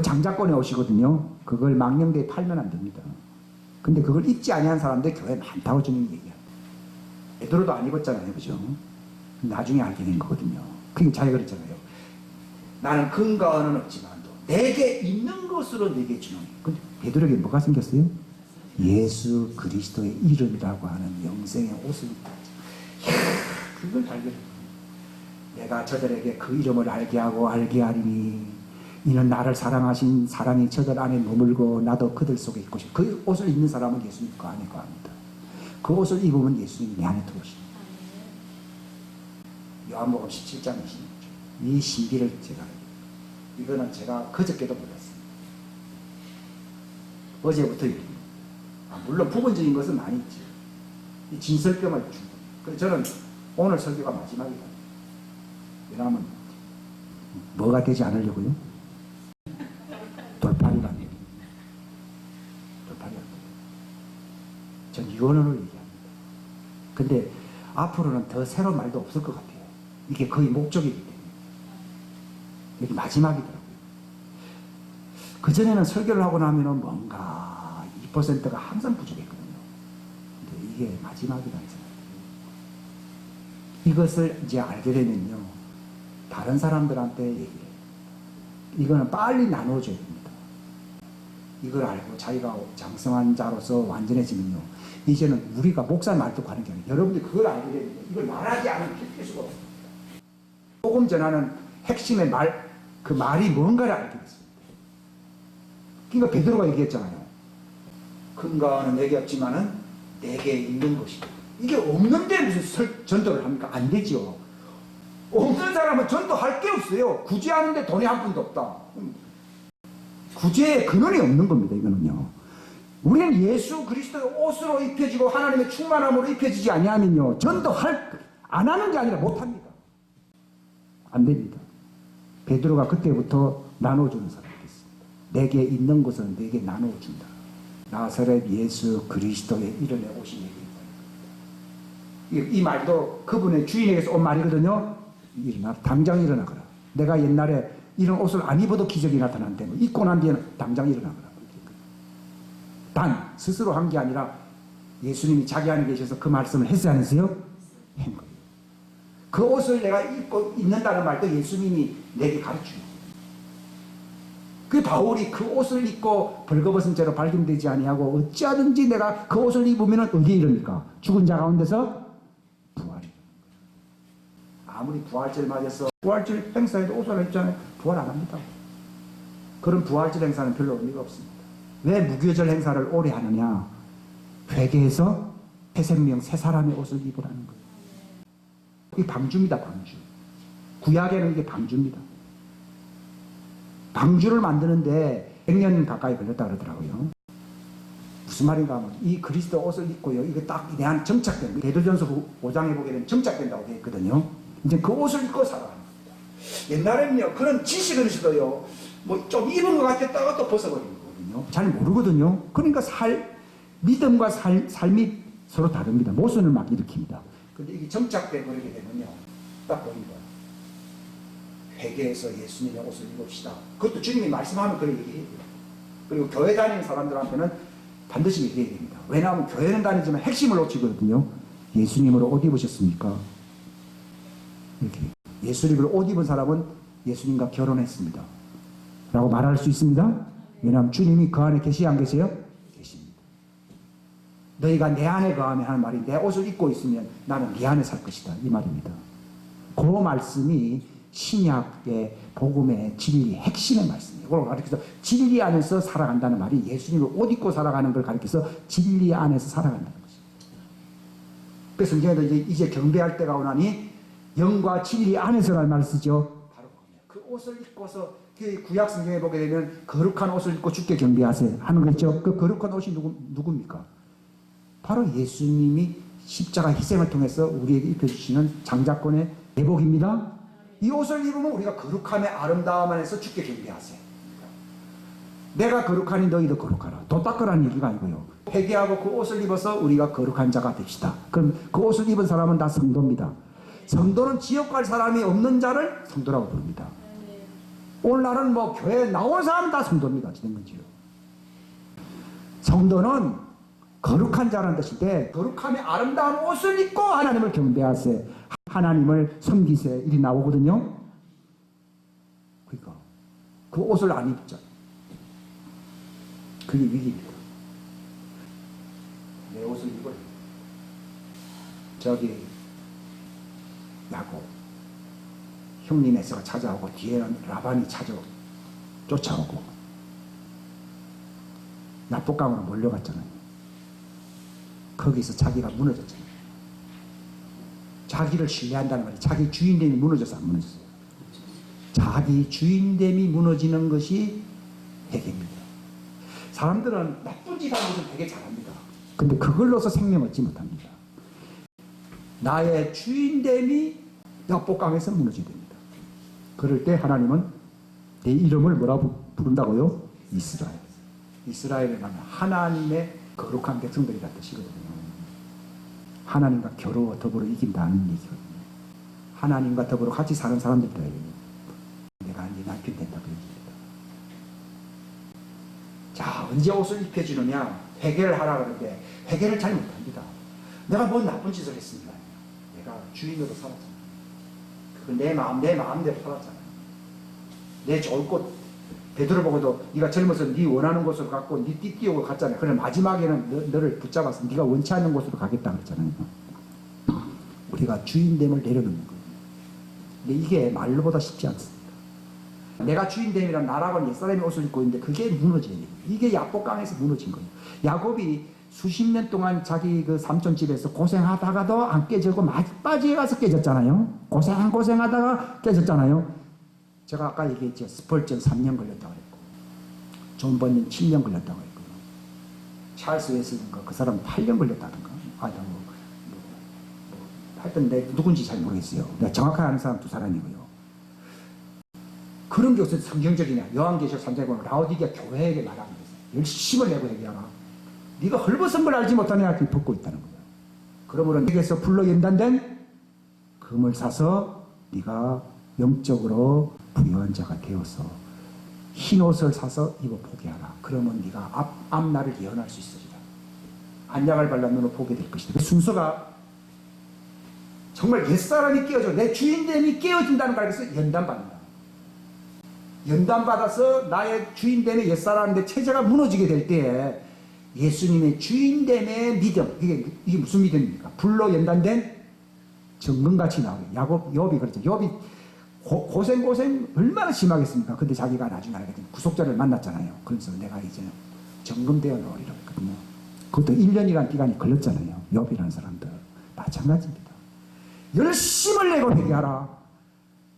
Speaker 1: 장자권에 오시거든요. 그걸 망령되에 팔면 안 됩니다. 근데 그걸 입지 아니한 사람들 교회에 많다고 주는 얘기야. 베드로도 안 입었잖아요. 그죠? 나중에 알게 된 거거든요. 그게 자기가 그랬잖아요. 나는 근거는 없지만도 내게 있는 것으로 내게 주노니. 근데 베드로에게 뭐가 생겼어요? 예수 그리스도의 이름이라고 하는 영생의 옷을 입다. 그걸 알게 된 거예요. 내가 저들에게 그 이름을 알게 하고 알게 하리니 이는 나를 사랑하신 사랑이 저들 안에 머물고 나도 그들 속에 있고 싶어. 그 옷을 입는 사람은 예수님 그 안에 거합니다. 그 옷을 입으면 예수님이 내 안에 들어오십니다. 요한복음 17장 26절. 이 신비를 제가 이거는 제가 그저께도 몰랐습니다. 어제부터 얘기해요. 물론 부분적인 것은 많이 있죠. 이 진설병을 준 겁니다. 그래서 저는 오늘 설교가 마지막이다. 왜냐하면 뭐가 되지 않으려고요? 돌팔이가 안 됩니다. 돌팔이가 안 됩니다. 전 유언으로 얘기합니다. 근데 앞으로는 더 새로운 말도 없을 것 같아요. 이게 거의 목적이기 때문에. 여기 마지막이더라고요. 그전에는 설교를 하고 나면은 뭔가 2%가 항상 부족했거든요. 근데 이게 마지막이라 했잖아요. 이것을 이제 알게 되면요. 다른 사람들한테 얘기해요. 이거는 빨리 나눠줘야 됩니다. 이걸 알고 자기가 장성한 자로서 완전해지면요. 이제는 우리가 목사 말도 가는 게 아니에요. 여러분들이 그걸 알게 되면 이걸 말하지 않으면 필수가 없습니다. 복음 전하는 핵심의 말, 그 말이 뭔가를 알게 됐습니다. 그러니까 베드로가 얘기했잖아요. 근거는 내게 없지만은 내게 있는 것이다. 이게 없는데 무슨 전도를 합니까? 안 되죠. 없는 사람은 전도할 게 없어요. 구제하는데 돈이 한 푼도 없다. 구제의 근원이 없는 겁니다. 이거는요. 우리는 예수 그리스도의 옷으로 입혀지고 하나님의 충만함으로 입혀지지 아니하면요. 안 하는 게 아니라 못합니다. 안 됩니다. 베드로가 그때부터 나눠주는 사람이 됐습니다. 내게 있는 것은 내게 나눠준다. 나사렛 예수 그리스도의 이름에 오신 얘기입니다. 이 말도 그분의 주인에게서 온 말이거든요. 일어나, 당장 일어나거라. 내가 옛날에 이런 옷을 안 입어도 기적이 나타났는데 뭐 입고 난 뒤에는 당장 일어나거라. 단 스스로 한 게 아니라 예수님이 자기 안에 계셔서 그 말씀을 했어야 안 했어요? 한 거예요. 그 옷을 내가 입고 입는다는 말도 예수님이 내게 가르쳐요. 그 바울이 그 옷을 입고 벌거벗은 채로 발견되지 아니하고 어찌하든지 내가 그 옷을 입으면 어디에 이릅니까? 죽은 자 가운데서 부활이. 아무리 부활절 맞아서 부활절 행사에도 옷을 입잖아요. 부활 안 합니다. 그런 부활절 행사는 별로 의미가 없습니다. 왜 무교절 행사를 오래 하느냐? 회개해서 새 생명, 새 사람의 옷을 입으라는 거예요. 이게 방주입니다. 방주. 구약에는 이게 방주입니다. 방주를 만드는데 100년 가까이 걸렸다 그러더라고요. 무슨 말인가 하면 이 그리스도 옷을 입고요. 이거 딱 내 안 정착된 베드로전서 5장에 보게 되면 정착된다고 되어 있거든요. 이제 그 옷을 입고 살아가는 겁니다. 옛날에는요. 그런 지식을 있어도요. 뭐 좀 입은 것 같았다가 또 벗어버리는 거거든요. 잘 모르거든요. 그러니까 믿음과 삶이 서로 다릅니다. 모순을 막 일으킵니다. 근데 이게 정착돼 버리게 되면요. 딱 보입니다. 회개해서 예수님의 옷을 입읍시다. 그것도 주님이 말씀하면 그렇게 얘기해요. 그리고 교회 다니는 사람들한테는 반드시 얘기해야 됩니다. 왜냐하면 교회는 다니지만 핵심을 놓치거든요. 예수님으로 옷 입으셨습니까? 이렇게. 예수님으로 옷 입은 사람은 예수님과 결혼했습니다. 라고 말할 수 있습니다. 왜냐하면 주님이 그 안에 계시지 안 계세요? 너희가 내 안에 거하면 하는 말이 내 옷을 입고 있으면 나는 네 안에 살 것이다. 이 말입니다. 그 말씀이 신약의 복음의 진리 핵심의 말씀이에요. 그걸 가르쳐서 진리 안에서 살아간다는 말이 예수님을 옷 입고 살아가는 걸 가르쳐서 진리 안에서 살아간다는 것입니다. 그래서 성경에도 이제 경배할 때가 오나니 영과 진리 안에서라는 말을 쓰죠. 바로 그 옷을 입고서 그 구약 성경에 보게 되면 거룩한 옷을 입고 주께 경배하세요 하는 거 있죠. 그 거룩한 옷이 누굽니까? 바로 예수님이 십자가 희생을 통해서 우리에게 입혀주시는 장자권의 내복입니다. 이 옷을 입으면 우리가 거룩함의 아름다움 안에서 주께 경배하세요. 내가 거룩하니 너희도 거룩하라. 도 닦으라는 얘기가 아니고요. 회개하고 그 옷을 입어서 우리가 거룩한 자가 됩시다. 그럼 그 옷을 입은 사람은 다 성도입니다. 성도는 지옥 갈 사람이 없는 자를 성도라고 부릅니다. 오늘날은 뭐 교회에 나온 사람은 다 성도입니다. 된 거지요. 성도는 거룩한 자라는 뜻인데 거룩함의 아름다운 옷을 입고 하나님을 경배하세, 하나님을 섬기세 일이 나오거든요. 그러니까 그 옷을 안 입자. 그게 위기입니다. 내 옷을 입어요. 저기 야곱 형님 에서가 찾아오고 뒤에는 라반이 쫓아오고 야복강으로 몰려갔잖아요. 거기서 자기가 무너졌잖아요. 자기를 신뢰한다는 말이 자기 주인됨이 무너져서 안 무너졌어요. 자기 주인됨이 무너지는 것이 회개입니다. 사람들은 나쁜 짓 하는 것은 되게 잘합니다. 근데 그걸로서 생명 얻지 못합니다. 나의 주인됨이 야복강에서 무너지게 됩니다. 그럴 때 하나님은 내 이름을 뭐라고 부른다고요? 이스라엘. 이스라엘을 하면 하나님의 거룩한 백성들이란 뜻이거든요. 하나님과 겨루어 더불어 이긴다는 얘기거든요. 하나님과 더불어 같이 사는 사람들이다. 내가 네 남편 된다. 그 얘기입니다. 자, 언제 옷을 입혀주느냐? 회개를 하라 그러는데 회개를 잘 못합니다. 내가 뭔 나쁜 짓을 했습니다. 내가 주인으로 살았잖아. 그건 내 마음대로 살았잖아. 내 좋을 곳 베드로 보고도 네가 젊어서 네 원하는 곳으로 갔고 네 띠띠오고 갔잖아요. 그래 마지막에는 너를 붙잡아서 네가 원치 않는 곳으로 가겠다 그랬잖아요. 우리가 주인됨을 내려놓는 거예요. 근데 이게 말로보다 쉽지 않습니다. 내가 주인됨이란 나라고 옛사람의 옷을 입고 있는데 그게 무너지는 거예요. 이게 야복강에서 무너진 거예요. 야곱이 수십 년 동안 자기 그 삼촌 집에서 고생하다가도 안 깨지고 마지막에 가서 깨졌잖아요. 고생하다가 깨졌잖아요. 제가 아까 얘기했죠. 스펄전 3년 걸렸다고 했고 존 번nin 7년 걸렸다고 했고 찰스 웨슬리인가 그 사람 8년 걸렸다던가 하여튼 내 누군지 잘 모르겠어요. 내가 정확하게 아는 사람 두 사람이고요. 그런 게 어떻게 성경적이냐. 요한계시록 3장에 보면 라오디게아 교회에게 말하는 거예요. 열심을 내고 얘기하라. 네가 헐벗은 걸 알지 못하냐 벗고 있다는 거예요. 그러므로 네게서 불로 연단된 금을 사서 네가 영적으로 부유한 자가 되어서 흰 옷을 사서 입어 보게 하라. 그러면 네가 앞날을 예언할 수 있으리라. 안약을 발라면 보게 될 것이다. 그 순서가 정말 옛사람이 깨어져 내 주인됨이 깨어진다는 걸 알겠어요. 연단받는다. 연단받아서 나의 주인됨의 옛사람인데 체제가 무너지게 될 때에 예수님의 주인됨의 믿음, 이게 무슨 믿음입니까? 불로 연단된 정금같이 나오게. 욥이 그렇죠. 욥이 고생 얼마나 심하겠습니까? 근데 자기가 나중에 알게 된 구속자를 만났잖아요. 그래서 내가 이제 정금되어 놓으리라 했거든요. 그것도 1년이라는 기간이 걸렸잖아요. 욥이라는 사람들 마찬가지입니다. 열심을 내고 회개하라.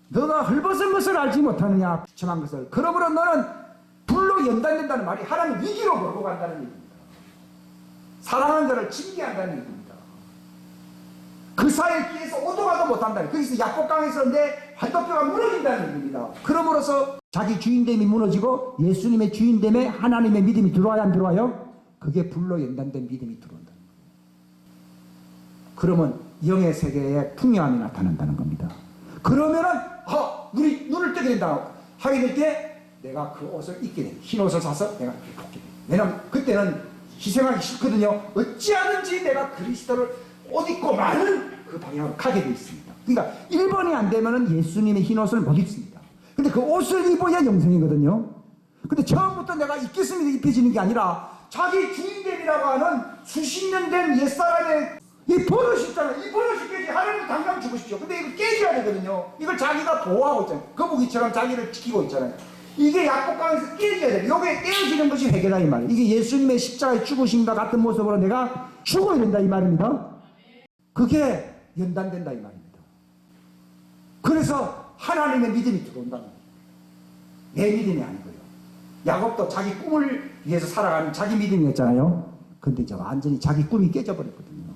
Speaker 1: 너가 헐벗은 것을 알지 못하느냐, 비참한 것을. 그러므로 너는 불로 연단된다는 말이 하나님 위기로 몰고 간다는 얘기입니다. 사랑하는 자를 징계한다는 얘기입니다. 그 사이에 끼에서 오도가도 못한다는, 거기서 약복강에서 내 활도뼈가 무너진다는 얘기입니다. 그러므로서 자기 주인됨이 무너지고 예수님의 주인됨에 하나님의 믿음이 들어와야 안 들어와요? 그게 불로 연단된 믿음이 들어온다는 거예요. 그러면 영의 세계에 풍요함이 나타난다는 겁니다. 그러면은 우리 눈을 뜨게 된다 하게 될 때 내가 그 옷을 입게 돼. 흰 옷을 사서 내가 입게 돼. 왜냐면 그때는 희생하기 싫거든요. 어찌하든지 내가 그리스도를 옷 입고 많은 그 방향으로 가게 돼 있습니다. 그러니까 1번이 안 되면은 예수님의 흰 옷을 못 입습니다. 근데 그 옷을 입어야 영생이거든요. 근데 처음부터 내가 입겠습니다 입혀지는 게 아니라 자기 주인됨이라고 하는 수십 년 된 옛사람의 이 버릇이 있잖아요. 이 버릇이 깨지. 하나님 당장 죽으십시오. 근데 이거 깨져야 되거든요. 이걸 자기가 보호하고 있잖아요. 거북이처럼 자기를 지키고 있잖아요. 이게 약복강에서 깨져야 돼요. 이게 깨어지는 것이 회개다 이 말이에요. 이게 예수님의 십자가에 죽으심과 같은 모습으로 내가 죽어야 된다 이 말입니다. 그게 연단된다 이 말입니다. 그래서 하나님의 믿음이 들어온다는 거예요. 내 믿음이 아니고요. 야곱도 자기 꿈을 위해서 살아가는 자기 믿음이었잖아요. 근데 이제 완전히 자기 꿈이 깨져버렸거든요.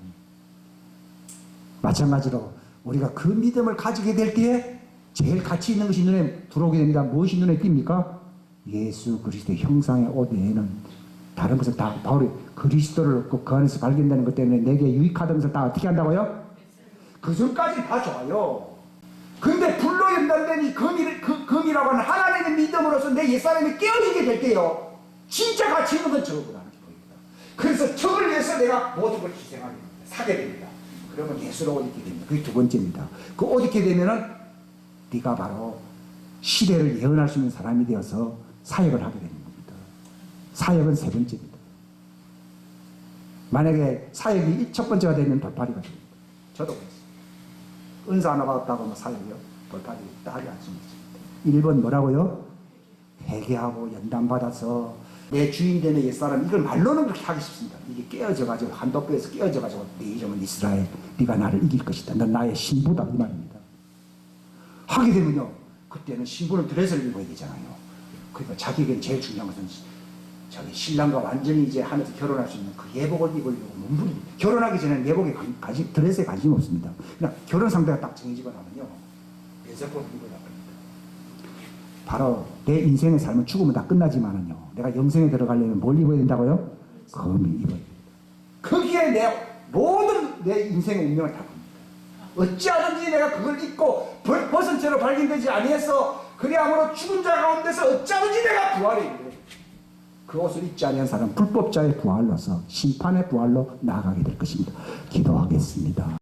Speaker 1: 마찬가지로 우리가 그 믿음을 가지게 될 때에 제일 가치 있는 것이 눈에 들어오게 됩니다. 무엇이 눈에 띕니까? 예수 그리스도의 형상의 옷 외에는 다른 것을 다 바울이 그리스도를 그 안에서 발견되는 것 때문에 내게 유익하다는 것을 다 어떻게 한다고요? 그 전까지 다 좋아요. 근데 불로 연단된 이 금이라고 하는 하나님의 믿음으로서 내 옛사람이 깨어지게 될 때요, 진짜 가치 있는 건 저거구나 이렇게 보입니다. 그래서 저걸 위해서 내가 모든 걸 희생하게 됩니다. 사게 됩니다. 그러면 예수로 옷 입게 됩니다. 그게 두 번째입니다. 그 옷 입게 되면은 네가 바로 시대를 예언할 수 있는 사람이 되어서 사역을 하게 되는 겁니다. 사역은 세 번째입니다. 만약에 사역이 첫 번째가 되면 돌팔이가 됩니다. 저도 그랬어요. 은사 하나 받았다고 하면 사역이요? 돌팔이 따지 않습니다. 1번 뭐라고요? 회개하고 연단받아서 내 주인 되는 옛사람, 이걸 말로는 그렇게 하기 쉽습니다. 이게 깨어져가지고 한도뼈에서 깨어져가지고 네 이름은 이스라엘, 네가 나를 이길 것이다. 넌 나의 신부다 이 말입니다. 하게 되면요, 그때는 신부는 드레스를 입어야 되잖아요. 그러니까 자기에게 제일 중요한 것은 저기 신랑과 완전히 이제 하면서 결혼할 수 있는 그 예복을 입으려고 몸부림. 결혼하기 전에는 예복에 드레스에 관심이 없습니다. 그냥 결혼 상대가 딱 정해지고 나면요, 면세법을 입어야 합니다. 바로 내 인생의 삶은 죽으면 다 끝나지만은요, 내가 영생에 들어가려면 뭘 입어야 된다고요? 금을 입어야 됩니다. 거기에 내 모든 내 인생의 운명을 다 겁니다. 어찌하든지 내가 그걸 입고 벗은 채로 발견되지 아니해서 그리함으로 죽은 자 가운데서 어찌하든지 내가 부활해 있는, 그 옷을 입지 아니한 사람은 불법자의 부활로서 심판의 부활로 나아가게 될 것입니다. 기도하겠습니다.